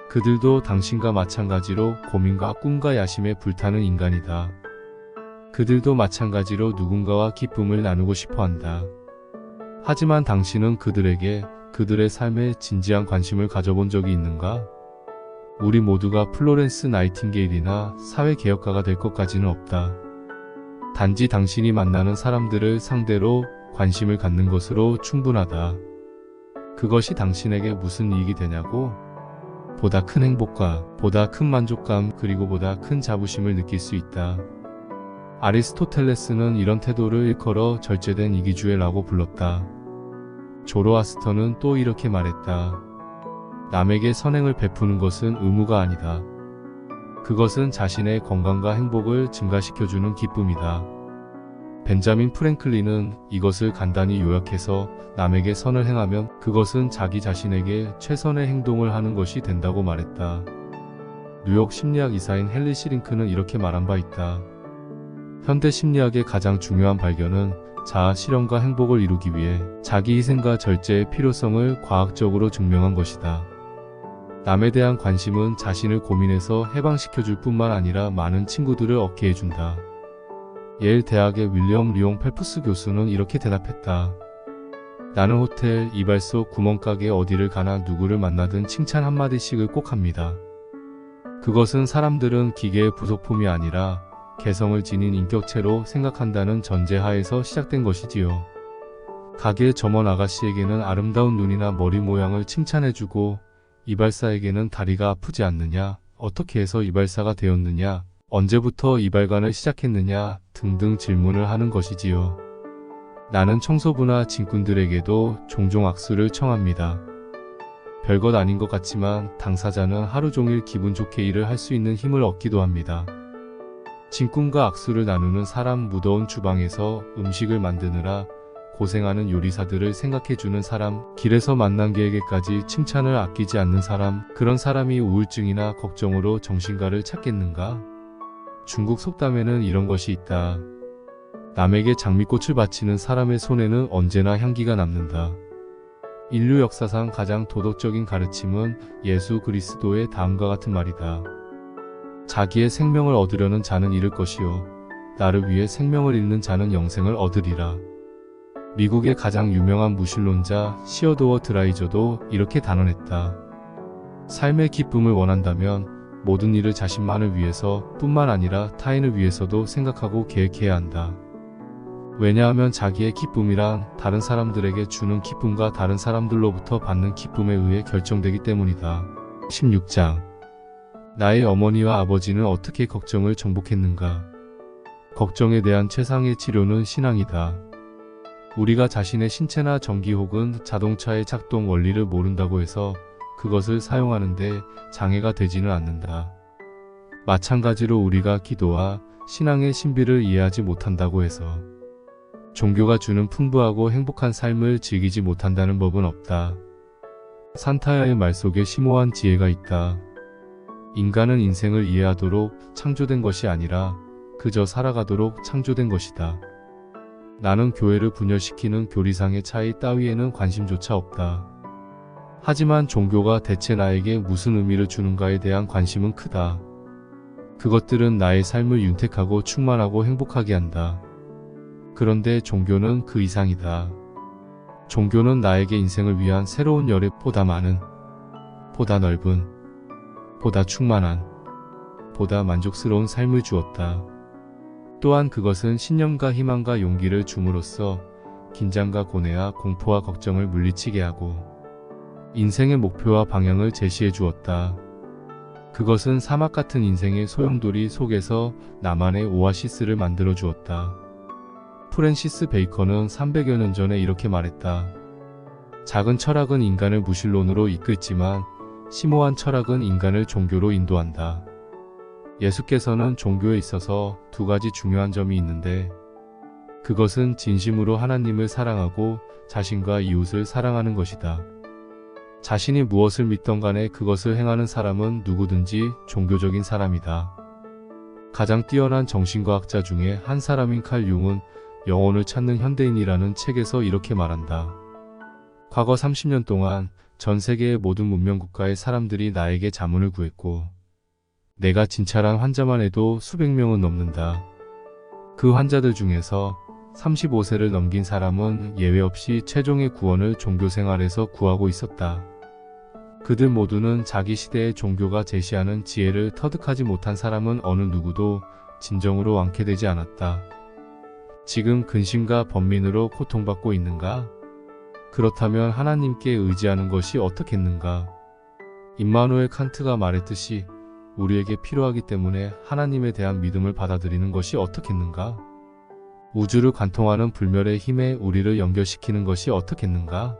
그들도 당신과 마찬가지로 고민과 꿈과 야심에 불타는 인간이다. 그들도 마찬가지로 누군가와 기쁨을 나누고 싶어 한다. 하지만 당신은 그들에게 그들의 삶에 진지한 관심을 가져본 적이 있는가? 우리 모두가 플로렌스 나이팅게일이나 사회개혁가가 될 것까지는 없다. 단지 당신이 만나는 사람들을 상대로 관심을 갖는 것으로 충분하다. 그것이 당신에게 무슨 이익이 되냐고? 보다 큰 행복과 보다 큰 만족감 그리고 보다 큰 자부심을 느낄 수 있다. 아리스토텔레스는 이런 태도를 일컬어 절제된 이기주의라고 불렀다. 조로아스터는 또 이렇게 말했다. 남에게 선행을 베푸는 것은 의무가 아니다. 그것은 자신의 건강과 행복을 증가시켜주는 기쁨이다. 벤자민 프랭클린은 이것을 간단히 요약해서 남에게 선을 행하면 그것은 자기 자신에게 최선의 행동을 하는 것이 된다고 말했다. 뉴욕 심리학 이사인 헨리 시링크는 이렇게 말한 바 있다. 현대 심리학의 가장 중요한 발견은 자아 실현과 행복을 이루기 위해 자기 희생과 절제의 필요성을 과학적으로 증명한 것이다. 남에 대한 관심은 자신을 고민해서 해방시켜줄 뿐만 아니라 많은 친구들을 얻게 해준다. 예일 대학의 윌리엄 리옹 펠프스 교수는 이렇게 대답했다. 나는 호텔, 이발소, 구멍가게 어디를 가나 누구를 만나든 칭찬 한마디씩을 꼭 합니다. 그것은 사람들은 기계의 부속품이 아니라 개성을 지닌 인격체로 생각한다는 전제하에서 시작된 것이지요. 가게 점원 아가씨에게는 아름다운 눈이나 머리 모양을 칭찬해주고 이발사에게는 다리가 아프지 않느냐, 어떻게 해서 이발사가 되었느냐, 언제부터 이발관을 시작했느냐 등등 질문을 하는 것이지요. 나는 청소부나 짐꾼들에게도 종종 악수를 청합니다. 별것 아닌 것 같지만 당사자는 하루 종일 기분 좋게 일을 할 수 있는 힘을 얻기도 합니다. 짐꾼과 악수를 나누는 사람, 무더운 주방에서 음식을 만드느라 고생하는 요리사들을 생각해주는 사람, 길에서 만난 개에게까지 칭찬을 아끼지 않는 사람, 그런 사람이 우울증이나 걱정으로 정신과를 찾겠는가? 중국 속담에는 이런 것이 있다. 남에게 장미꽃을 바치는 사람의 손에는 언제나 향기가 남는다. 인류 역사상 가장 도덕적인 가르침은 예수 그리스도의 다음과 같은 말이다. 자기의 생명을 얻으려는 자는 잃을 것이요 나를 위해 생명을 잃는 자는 영생을 얻으리라. 미국의 가장 유명한 무신론자 시어도어 드라이저도 이렇게 단언했다. 삶의 기쁨을 원한다면 모든 일을 자신만을 위해서 뿐만 아니라 타인을 위해서도 생각하고 계획해야 한다. 왜냐하면 자기의 기쁨이란 다른 사람들에게 주는 기쁨과 다른 사람들로부터 받는 기쁨에 의해 결정되기 때문이다. 16장. 나의 어머니와 아버지는 어떻게 걱정을 정복했는가? 걱정에 대한 최상의 치료는 신앙이다. 우리가 자신의 신체나 전기 혹은 자동차의 작동 원리를 모른다고 해서 그것을 사용하는데 장애가 되지는 않는다. 마찬가지로 우리가 기도와 신앙의 신비를 이해하지 못한다고 해서 종교가 주는 풍부하고 행복한 삶을 즐기지 못한다는 법은 없다. 산타야의 말 속에 심오한 지혜가 있다. 인간은 인생을 이해하도록 창조된 것이 아니라 그저 살아가도록 창조된 것이다. 나는 교회를 분열시키는 교리상의 차이 따위에는 관심조차 없다. 하지만 종교가 대체 나에게 무슨 의미를 주는가에 대한 관심은 크다. 그것들은 나의 삶을 윤택하고 충만하고 행복하게 한다. 그런데 종교는 그 이상이다. 종교는 나에게 인생을 위한 새로운 열애, 보다 많은, 보다 넓은, 보다 충만한, 보다 만족스러운 삶을 주었다. 또한 그것은 신념과 희망과 용기를 줌으로써 긴장과 고뇌와 공포와 걱정을 물리치게 하고 인생의 목표와 방향을 제시해 주었다. 그것은 사막 같은 인생의 소용돌이 속에서 나만의 오아시스를 만들어 주었다. 프랜시스 베이컨은 300여 년 전에 이렇게 말했다. 작은 철학은 인간을 무신론으로 이끌지만 심오한 철학은 인간을 종교로 인도한다. 예수께서는 종교에 있어서 두 가지 중요한 점이 있는데 그것은 진심으로 하나님을 사랑하고 자신과 이웃을 사랑하는 것이다. 자신이 무엇을 믿던 간에 그것을 행하는 사람은 누구든지 종교적인 사람이다. 가장 뛰어난 정신과학자 중에 한 사람인 칼 융은 영혼을 찾는 현대인이라는 책에서 이렇게 말한다. 과거 30년 동안 전 세계의 모든 문명국가의 사람들이 나에게 자문을 구했고 내가 진찰한 환자만 해도 수백 명은 넘는다. 그 환자들 중에서 35세를 넘긴 사람은 예외 없이 최종의 구원을 종교생활에서 구하고 있었다. 그들 모두는 자기 시대의 종교가 제시하는 지혜를 터득하지 못한 사람은 어느 누구도 진정으로 완쾌되지 않았다. 지금 근심과 번민으로 고통받고 있는가? 그렇다면 하나님께 의지하는 것이 어떻겠는가? 임마누엘 칸트가 말했듯이 우리에게 필요하기 때문에 하나님에 대한 믿음을 받아들이는 것이 어떻겠는가? 우주를 관통하는 불멸의 힘에 우리를 연결시키는 것이 어떻겠는가?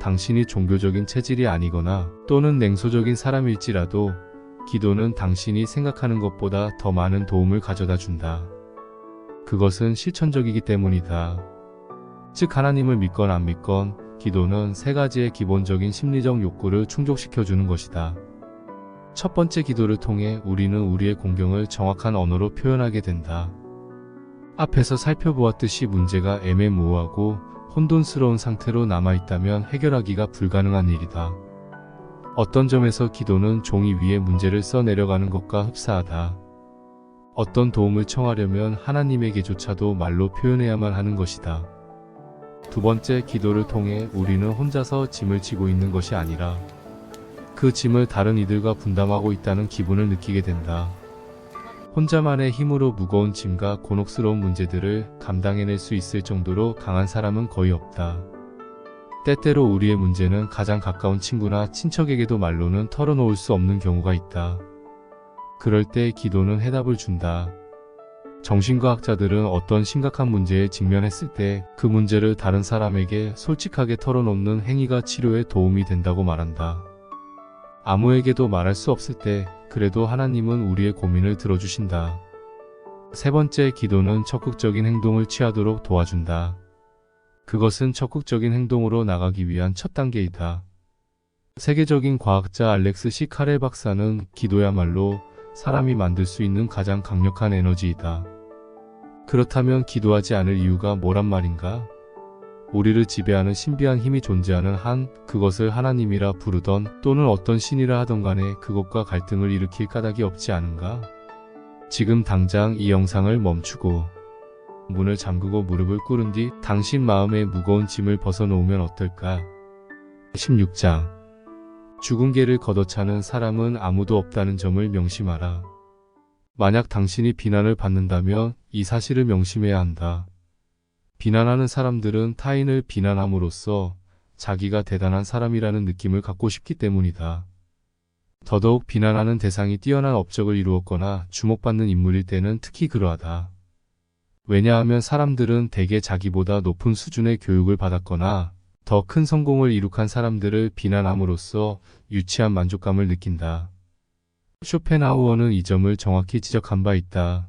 당신이 종교적인 체질이 아니거나 또는 냉소적인 사람일지라도 기도는 당신이 생각하는 것보다 더 많은 도움을 가져다 준다. 그것은 실천적이기 때문이다. 즉 하나님을 믿건 안 믿건 기도는 세 가지의 기본적인 심리적 욕구를 충족시켜주는 것이다. 첫 번째, 기도를 통해 우리는 우리의 공경을 정확한 언어로 표현하게 된다. 앞에서 살펴보았듯이 문제가 애매모호하고 혼돈스러운 상태로 남아있다면 해결하기가 불가능한 일이다. 어떤 점에서 기도는 종이 위에 문제를 써내려가는 것과 흡사하다. 어떤 도움을 청하려면 하나님에게조차도 말로 표현해야만 하는 것이다. 두 번째, 기도를 통해 우리는 혼자서 짐을 지고 있는 것이 아니라 그 짐을 다른 이들과 분담하고 있다는 기분을 느끼게 된다. 혼자만의 힘으로 무거운 짐과 곤혹스러운 문제들을 감당해낼 수 있을 정도로 강한 사람은 거의 없다. 때때로 우리의 문제는 가장 가까운 친구나 친척에게도 말로는 털어놓을 수 없는 경우가 있다. 그럴 때 기도는 해답을 준다. 정신과학자들은 어떤 심각한 문제에 직면했을 때 그 문제를 다른 사람에게 솔직하게 털어놓는 행위가 치료에 도움이 된다고 말한다. 아무에게도 말할 수 없을 때 그래도 하나님은 우리의 고민을 들어주신다. 세 번째, 기도는 적극적인 행동을 취하도록 도와준다. 그것은 적극적인 행동으로 나가기 위한 첫 단계이다. 세계적인 과학자 알렉스 C. 카렐 박사는 기도야말로 사람이 만들 수 있는 가장 강력한 에너지이다. 그렇다면 기도하지 않을 이유가 뭐란 말인가? 우리를 지배하는 신비한 힘이 존재하는 한 그것을 하나님이라 부르던 또는 어떤 신이라 하던 간에 그것과 갈등을 일으킬 까닭이 없지 않은가? 지금 당장 이 영상을 멈추고 문을 잠그고 무릎을 꿇은 뒤 당신 마음의 무거운 짐을 벗어놓으면 어떨까? 16장. 죽은 개를 걷어차는 사람은 아무도 없다는 점을 명심하라. 만약 당신이 비난을 받는다면 이 사실을 명심해야 한다. 비난하는 사람들은 타인을 비난함으로써 자기가 대단한 사람이라는 느낌을 갖고 싶기 때문이다. 더더욱 비난하는 대상이 뛰어난 업적을 이루었거나 주목받는 인물일 때는 특히 그러하다. 왜냐하면 사람들은 대개 자기보다 높은 수준의 교육을 받았거나 더 큰 성공을 이룩한 사람들을 비난함으로써 유치한 만족감을 느낀다. 쇼펜하우어는 이 점을 정확히 지적한 바 있다.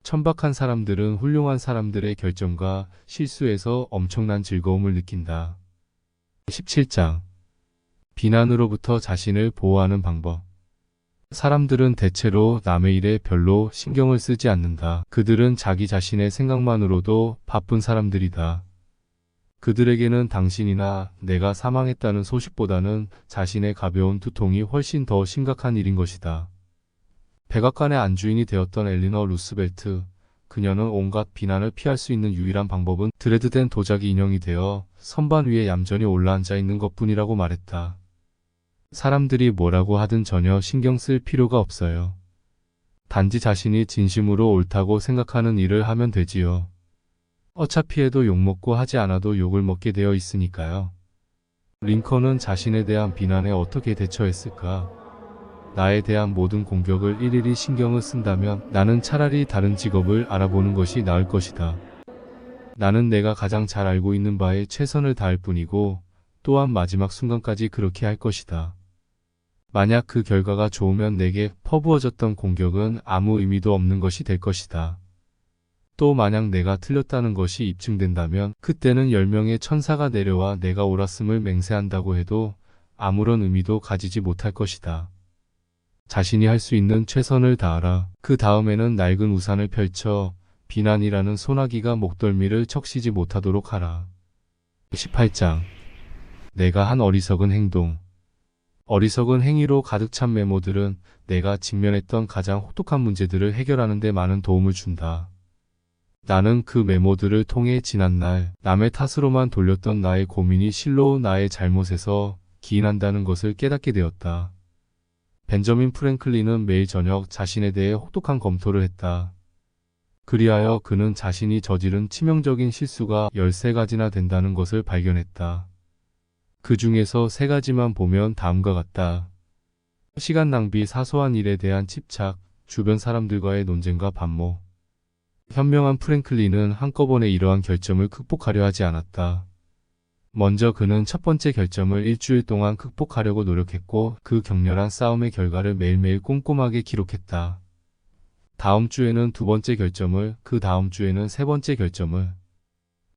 천박한 사람들은 훌륭한 사람들의 결정과 실수에서 엄청난 즐거움을 느낀다. 17장. 비난으로부터 자신을 보호하는 방법. 사람들은 대체로 남의 일에 별로 신경을 쓰지 않는다. 그들은 자기 자신의 생각만으로도 바쁜 사람들이다. 그들에게는 당신이나 내가 사망했다는 소식보다는 자신의 가벼운 두통이 훨씬 더 심각한 일인 것이다. 백악관의 안주인이 되었던 엘리너 루스벨트, 그녀는 온갖 비난을 피할 수 있는 유일한 방법은 드레드된 도자기 인형이 되어 선반 위에 얌전히 올라앉아 있는 것뿐이라고 말했다. 사람들이 뭐라고 하든 전혀 신경 쓸 필요가 없어요. 단지 자신이 진심으로 옳다고 생각하는 일을 하면 되지요. 어차피 해도 욕먹고 하지 않아도 욕을 먹게 되어 있으니까요. 링컨은 자신에 대한 비난에 어떻게 대처했을까? 나에 대한 모든 공격을 일일이 신경을 쓴다면 나는 차라리 다른 직업을 알아보는 것이 나을 것이다. 나는 내가 가장 잘 알고 있는 바에 최선을 다할 뿐이고 또한 마지막 순간까지 그렇게 할 것이다. 만약 그 결과가 좋으면 내게 퍼부어졌던 공격은 아무 의미도 없는 것이 될 것이다. 또 만약 내가 틀렸다는 것이 입증된다면 그때는 10명의 천사가 내려와 내가 옳았음을 맹세한다고 해도 아무런 의미도 가지지 못할 것이다. 자신이 할 수 있는 최선을 다하라. 그 다음에는 낡은 우산을 펼쳐 비난이라는 소나기가 목덜미를 적시지 못하도록 하라. 18장. 내가 한 어리석은 행동. 어리석은 행위로 가득 찬 메모들은 내가 직면했던 가장 혹독한 문제들을 해결하는 데 많은 도움을 준다. 나는 그 메모들을 통해 지난날 남의 탓으로만 돌렸던 나의 고민이 실로 나의 잘못에서 기인한다는 것을 깨닫게 되었다. 벤저민 프랭클린은 매일 저녁 자신에 대해 혹독한 검토를 했다. 그리하여 그는 자신이 저지른 치명적인 실수가 13가지나 된다는 것을 발견했다. 그 중에서 3가지만 보면 다음과 같다. 시간 낭비, 사소한 일에 대한 집착, 주변 사람들과의 논쟁과 반모. 현명한 프랭클린은 한꺼번에 이러한 결점을 극복하려 하지 않았다. 먼저 그는 첫 번째 결점을 일주일 동안 극복하려고 노력했고 그 격렬한 싸움의 결과를 매일매일 꼼꼼하게 기록했다. 다음 주에는 두 번째 결점을, 그 다음 주에는 세 번째 결점을.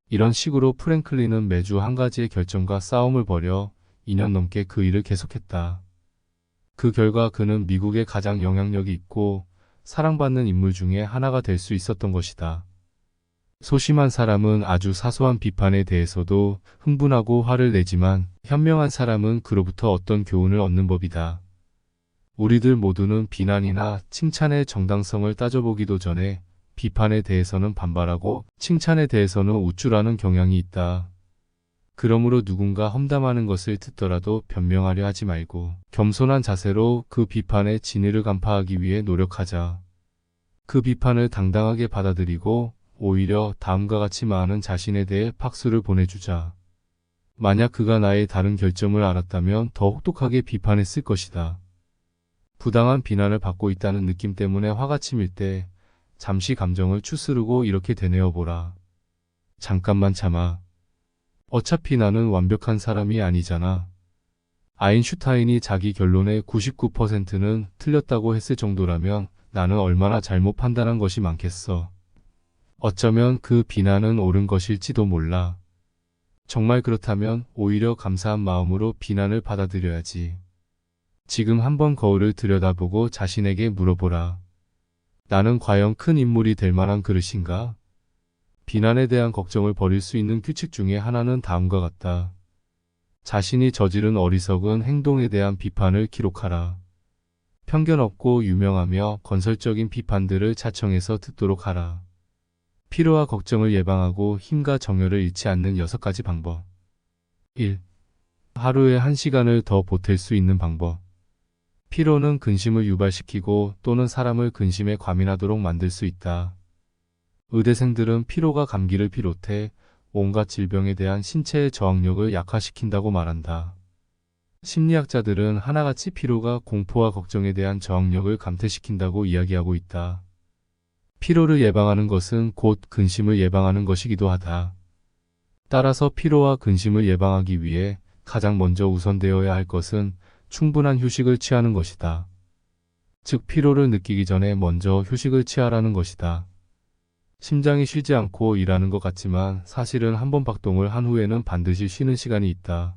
이런 식으로 프랭클린은 매주 한 가지의 결점과 싸움을 벌여 2년 넘게 그 일을 계속했다. 그 결과 그는 미국의 가장 영향력이 있고 사랑받는 인물 중에 하나가 될 수 있었던 것이다. 소심한 사람은 아주 사소한 비판에 대해서도 흥분하고 화를 내지만 현명한 사람은 그로부터 어떤 교훈을 얻는 법이다. 우리들 모두는 비난이나 칭찬의 정당성을 따져보기도 전에 비판에 대해서는 반발하고 칭찬에 대해서는 우쭐하는 경향이 있다. 그러므로 누군가 험담하는 것을 듣더라도 변명하려 하지 말고 겸손한 자세로 그 비판의 진위를 간파하기 위해 노력하자. 그 비판을 당당하게 받아들이고 오히려 다음과 같이 많은 자신에 대해 박수를 보내주자. 만약 그가 나의 다른 결점을 알았다면 더 혹독하게 비판했을 것이다. 부당한 비난을 받고 있다는 느낌 때문에 화가 치밀 때 잠시 감정을 추스르고 이렇게 되뇌어 보라. 잠깐만 참아. 어차피 나는 완벽한 사람이 아니잖아. 아인슈타인이 자기 결론의 99%는 틀렸다고 했을 정도라면 나는 얼마나 잘못 판단한 것이 많겠어. 어쩌면 그 비난은 옳은 것일지도 몰라. 정말 그렇다면 오히려 감사한 마음으로 비난을 받아들여야지. 지금 한번 거울을 들여다보고 자신에게 물어보라. 나는 과연 큰 인물이 될 만한 그릇인가? 비난에 대한 걱정을 버릴 수 있는 규칙 중에 하나는 다음과 같다. 자신이 저지른 어리석은 행동에 대한 비판을 기록하라. 편견 없고 유명하며 건설적인 비판들을 자청해서 듣도록 하라. 피로와 걱정을 예방하고 힘과 정열을 잃지 않는 6가지 방법. 1. 하루에 1시간을 더 보탤 수 있는 방법. 피로는 근심을 유발시키고 또는 사람을 근심에 과민하도록 만들 수 있다. 의대생들은 피로가 감기를 비롯해 온갖 질병에 대한 신체의 저항력을 약화시킨다고 말한다. 심리학자들은 하나같이 피로가 공포와 걱정에 대한 저항력을 감퇴시킨다고 이야기하고 있다. 피로를 예방하는 것은 곧 근심을 예방하는 것이기도 하다. 따라서 피로와 근심을 예방하기 위해 가장 먼저 우선되어야 할 것은 충분한 휴식을 취하는 것이다. 즉 피로를 느끼기 전에 먼저 휴식을 취하라는 것이다. 심장이 쉬지 않고 일하는 것 같지만 사실은 한번 박동을 한 후에는 반드시 쉬는 시간이 있다.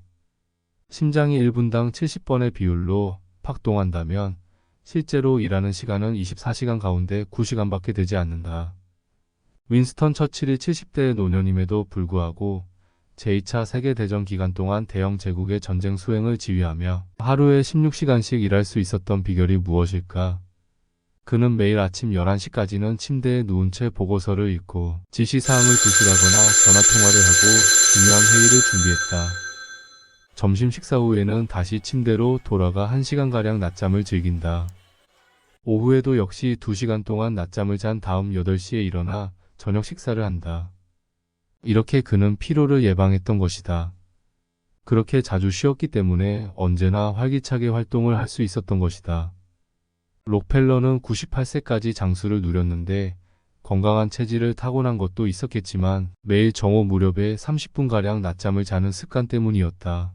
심장이 1분당 70번의 비율로 박동한다면 실제로 일하는 시간은 24시간 가운데 9시간밖에 되지 않는다. 윈스턴 처칠이 70대의 노년임에도 불구하고 제2차 세계대전 기간 동안 대영 제국의 전쟁 수행을 지휘하며 하루에 16시간씩 일할 수 있었던 비결이 무엇일까? 그는 매일 아침 11시까지는 침대에 누운 채 보고서를 읽고 지시사항을 주시하거나 전화통화를 하고 중요한 회의를 준비했다. 점심 식사 후에는 다시 침대로 돌아가 1시간가량 낮잠을 즐긴다. 오후에도 역시 2시간 동안 낮잠을 잔 다음 8시에 일어나 저녁 식사를 한다. 이렇게 그는 피로를 예방했던 것이다. 그렇게 자주 쉬었기 때문에 언제나 활기차게 활동을 할 수 있었던 것이다. 록펠러는 98세까지 장수를 누렸는데 건강한 체질을 타고난 것도 있었겠지만 매일 정오 무렵에 30분가량 낮잠을 자는 습관 때문이었다.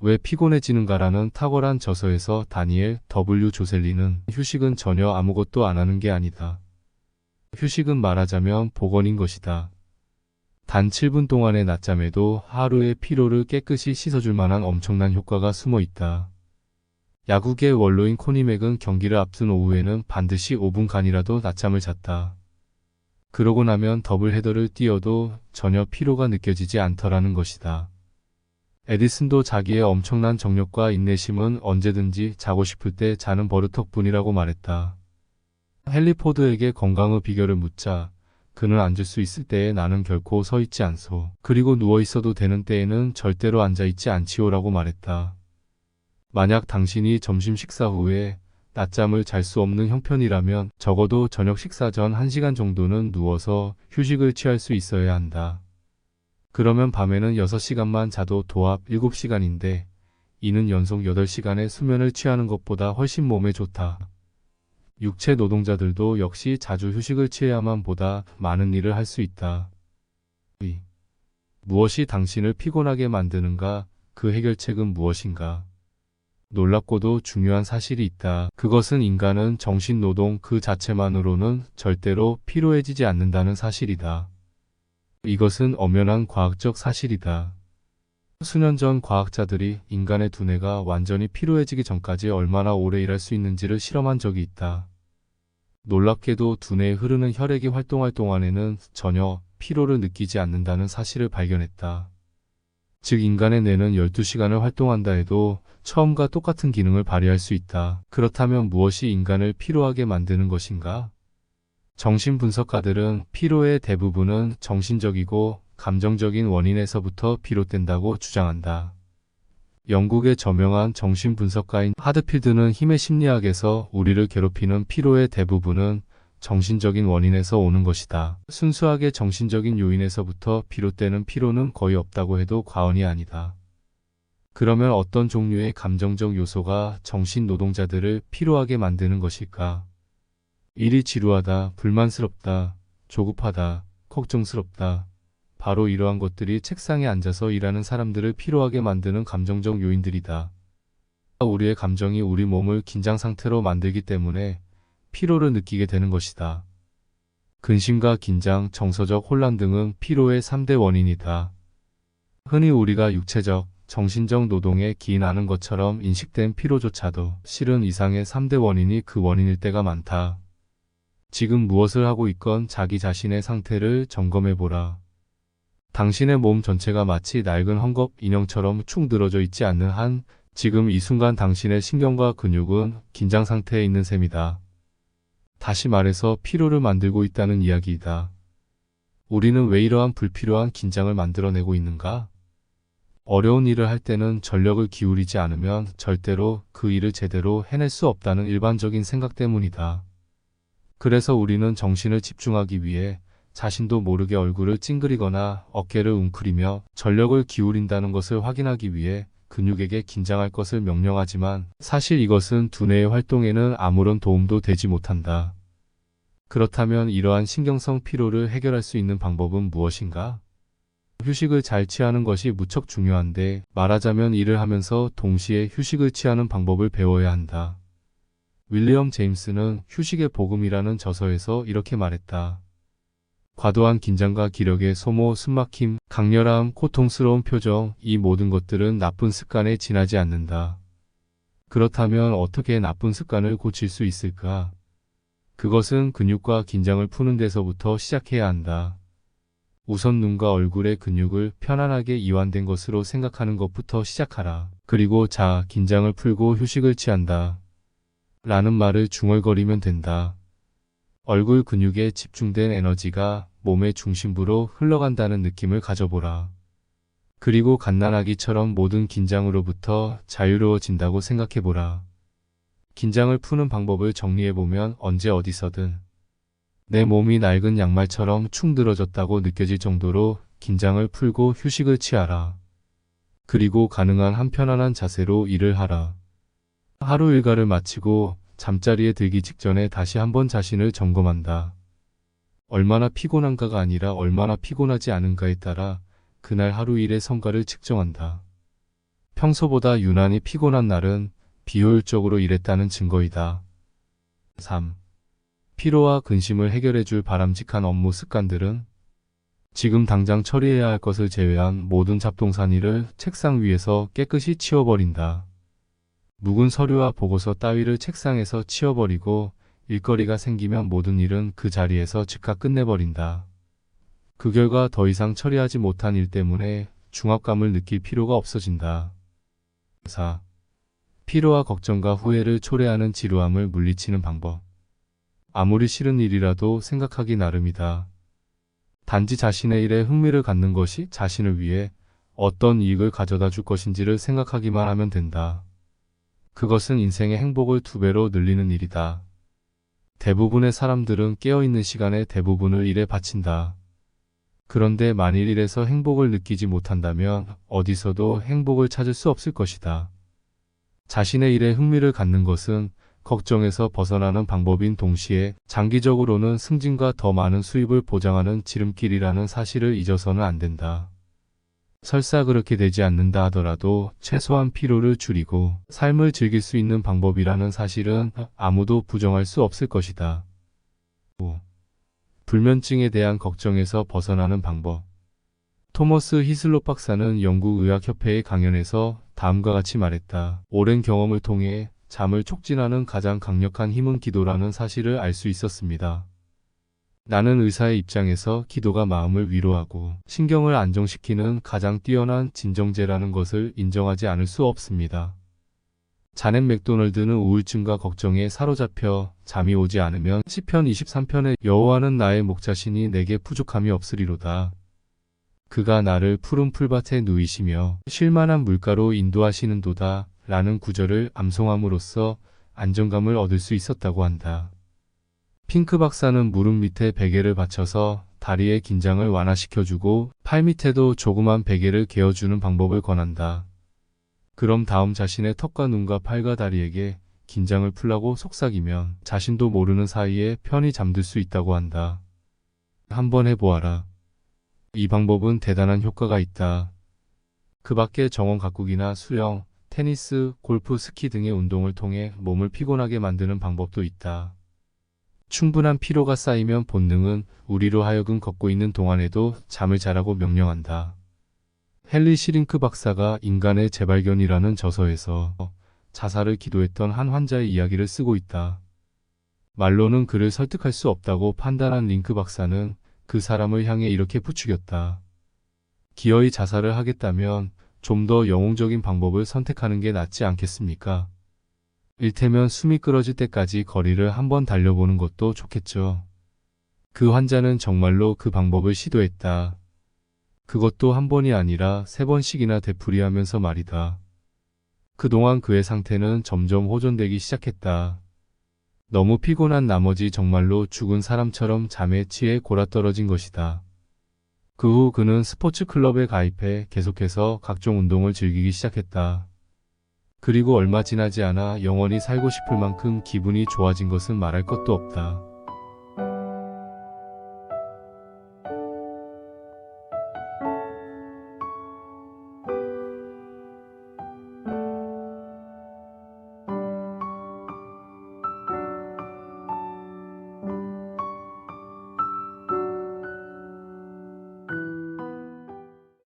왜 피곤해지는가라는 탁월한 저서에서 다니엘 W. 조셀리는 휴식은 전혀 아무것도 안 하는 게 아니다. 휴식은 말하자면 복원인 것이다. 단 7분 동안의 낮잠에도 하루의 피로를 깨끗이 씻어줄 만한 엄청난 효과가 숨어 있다. 야구계 원로인 코니 맥은 경기를 앞둔 오후에는 반드시 5분간이라도 낮잠을 잤다. 그러고 나면 더블 헤더를 뛰어도 전혀 피로가 느껴지지 않더라는 것이다. 에디슨도 자기의 엄청난 정력과 인내심은 언제든지 자고 싶을 때 자는 버릇 덕분이라고 말했다. 헨리 포드에게 건강의 비결을 묻자 그는 앉을 수 있을 때에 나는 결코 서 있지 않소. 그리고 누워 있어도 되는 때에는 절대로 앉아 있지 않지요라고 말했다. 만약 당신이 점심 식사 후에 낮잠을 잘 수 없는 형편이라면 적어도 저녁 식사 전 1시간 정도는 누워서 휴식을 취할 수 있어야 한다. 그러면 밤에는 6시간만 자도 도합 7시간인데 이는 연속 8시간의 수면을 취하는 것보다 훨씬 몸에 좋다. 육체 노동자들도 역시 자주 휴식을 취해야만 보다 많은 일을 할 수 있다. 무엇이 당신을 피곤하게 만드는가? 그 해결책은 무엇인가? 놀랍고도 중요한 사실이 있다. 그것은 인간은 정신노동 그 자체만으로는 절대로 피로해지지 않는다는 사실이다. 이것은 엄연한 과학적 사실이다. 수년 전 과학자들이 인간의 두뇌가 완전히 피로해지기 전까지 얼마나 오래 일할 수 있는지를 실험한 적이 있다. 놀랍게도 두뇌에 흐르는 혈액이 활동할 동안에는 전혀 피로를 느끼지 않는다는 사실을 발견했다. 즉 인간의 뇌는 12시간을 활동한다 해도 처음과 똑같은 기능을 발휘할 수 있다. 그렇다면 무엇이 인간을 피로하게 만드는 것인가? 정신분석가들은 피로의 대부분은 정신적이고 감정적인 원인에서부터 비롯된다고 주장한다. 영국의 저명한 정신분석가인 하드필드는 힘의 심리학에서 우리를 괴롭히는 피로의 대부분은 정신적인 원인에서 오는 것이다. 순수하게 정신적인 요인에서부터 비롯되는 피로는 거의 없다고 해도 과언이 아니다. 그러면 어떤 종류의 감정적 요소가 정신 노동자들을 피로하게 만드는 것일까? 일이 지루하다, 불만스럽다, 조급하다, 걱정스럽다. 바로 이러한 것들이 책상에 앉아서 일하는 사람들을 피로하게 만드는 감정적 요인들이다. 우리의 감정이 우리 몸을 긴장 상태로 만들기 때문에 피로를 느끼게 되는 것이다. 근심과 긴장, 정서적 혼란 등은 피로의 3대 원인이다. 흔히 우리가 육체적, 정신적 노동에 기인하는 것처럼 인식된 피로조차도 실은 이상의 3대 원인이 그 원인일 때가 많다. 지금 무엇을 하고 있건 자기 자신의 상태를 점검해보라. 당신의 몸 전체가 마치 낡은 헝겊 인형처럼 축 늘어져 있지 않는 한 지금 이 순간 당신의 신경과 근육은 긴장 상태에 있는 셈이다. 다시 말해서 피로를 만들고 있다는 이야기이다. 우리는 왜 이러한 불필요한 긴장을 만들어내고 있는가? 어려운 일을 할 때는 전력을 기울이지 않으면 절대로 그 일을 제대로 해낼 수 없다는 일반적인 생각 때문이다. 그래서 우리는 정신을 집중하기 위해 자신도 모르게 얼굴을 찡그리거나 어깨를 웅크리며 전력을 기울인다는 것을 확인하기 위해 근육에게 긴장할 것을 명령하지만 사실 이것은 두뇌의 활동에는 아무런 도움도 되지 못한다. 그렇다면 이러한 신경성 피로를 해결할 수 있는 방법은 무엇인가? 휴식을 잘 취하는 것이 무척 중요한데 말하자면 일을 하면서 동시에 휴식을 취하는 방법을 배워야 한다. 윌리엄 제임스는 휴식의 복음이라는 저서에서 이렇게 말했다. 과도한 긴장과 기력의 소모, 숨막힘, 강렬함, 고통스러운 표정, 이 모든 것들은 나쁜 습관에 지나지 않는다. 그렇다면 어떻게 나쁜 습관을 고칠 수 있을까? 그것은 근육과 긴장을 푸는 데서부터 시작해야 한다. 우선 눈과 얼굴의 근육을 편안하게 이완된 것으로 생각하는 것부터 시작하라. 그리고 자, 긴장을 풀고 휴식을 취한다. 라는 말을 중얼거리면 된다. 얼굴 근육에 집중된 에너지가 몸의 중심부로 흘러간다는 느낌을 가져보라. 그리고 갓난아기처럼 모든 긴장으로부터 자유로워진다고 생각해보라. 긴장을 푸는 방법을 정리해보면 언제 어디서든 내 몸이 낡은 양말처럼 축 늘어졌다고 느껴질 정도로 긴장을 풀고 휴식을 취하라. 그리고 가능한 한 편안한 자세로 일을 하라. 하루 일과를 마치고 잠자리에 들기 직전에 다시 한번 자신을 점검한다. 얼마나 피곤한가가 아니라 얼마나 피곤하지 않은가에 따라 그날 하루 일의 성과를 측정한다. 평소보다 유난히 피곤한 날은 비효율적으로 일했다는 증거이다. 3. 피로와 근심을 해결해줄 바람직한 업무 습관들은 지금 당장 처리해야 할 것을 제외한 모든 잡동사니를 책상 위에서 깨끗이 치워버린다. 묵은 서류와 보고서 따위를 책상에서 치워버리고 일거리가 생기면 모든 일은 그 자리에서 즉각 끝내버린다. 그 결과 더 이상 처리하지 못한 일 때문에 중압감을 느낄 필요가 없어진다. 4. 피로와 걱정과 후회를 초래하는 지루함을 물리치는 방법. 아무리 싫은 일이라도 생각하기 나름이다. 단지 자신의 일에 흥미를 갖는 것이 자신을 위해 어떤 이익을 가져다 줄 것인지를 생각하기만 하면 된다. 그것은 인생의 행복을 2배로 늘리는 일이다. 대부분의 사람들은 깨어있는 시간의 대부분을 일에 바친다. 그런데 만일 일에서 행복을 느끼지 못한다면 어디서도 행복을 찾을 수 없을 것이다. 자신의 일에 흥미를 갖는 것은 걱정에서 벗어나는 방법인 동시에 장기적으로는 승진과 더 많은 수입을 보장하는 지름길이라는 사실을 잊어서는 안 된다. 설사 그렇게 되지 않는다 하더라도 최소한 피로를 줄이고 삶을 즐길 수 있는 방법이라는 사실은 아무도 부정할 수 없을 것이다. 5. 불면증에 대한 걱정에서 벗어나는 방법. 토머스 히슬롭 박사는 영국의학협회의 강연에서 다음과 같이 말했다. 오랜 경험을 통해 잠을 촉진하는 가장 강력한 힘은 기도라는 사실을 알 수 있었습니다. 나는 의사의 입장에서 기도가 마음을 위로하고 신경을 안정시키는 가장 뛰어난 진정제라는 것을 인정하지 않을 수 없습니다. 자넷 맥도널드는 우울증과 걱정에 사로잡혀 잠이 오지 않으면 시편 23편에 여호와는 나의 목자시니 내게 부족함이 없으리로다. 그가 나를 푸른 풀밭에 누이시며 쉴만한 물가로 인도하시는도다 라는 구절을 암송함으로써 안정감을 얻을 수 있었다고 한다. 핑크 박사는 무릎 밑에 베개를 받쳐서 다리의 긴장을 완화시켜주고 팔 밑에도 조그만 베개를 개어주는 방법을 권한다. 그럼 다음 자신의 턱과 눈과 팔과 다리에게 긴장을 풀라고 속삭이면 자신도 모르는 사이에 편히 잠들 수 있다고 한다. 한번 해보아라. 이 방법은 대단한 효과가 있다. 그 밖에 정원 가꾸기나 수영, 테니스, 골프, 스키 등의 운동을 통해 몸을 피곤하게 만드는 방법도 있다. 충분한 피로가 쌓이면 본능은 우리로 하여금 걷고 있는 동안에도 잠을 자라고 명령한다. 헨리 시링크 박사가 인간의 재발견이라는 저서에서 자살을 기도했던 한 환자의 이야기를 쓰고 있다. 말로는 그를 설득할 수 없다고 판단한 링크 박사는 그 사람을 향해 이렇게 부추겼다. 기어이 자살을 하겠다면 좀 더 영웅적인 방법을 선택하는 게 낫지 않겠습니까? 일테면 숨이 끊어질 때까지 거리를 한번 달려보는 것도 좋겠죠. 그 환자는 정말로 그 방법을 시도했다. 그것도 한 번이 아니라 3번씩이나 되풀이하면서 말이다. 그동안 그의 상태는 점점 호전되기 시작했다. 너무 피곤한 나머지 정말로 죽은 사람처럼 잠에 취해 골아떨어진 것이다. 그 후 그는 스포츠 클럽에 가입해 계속해서 각종 운동을 즐기기 시작했다. 그리고 얼마 지나지 않아 영원히 살고 싶을 만큼 기분이 좋아진 것은 말할 것도 없다.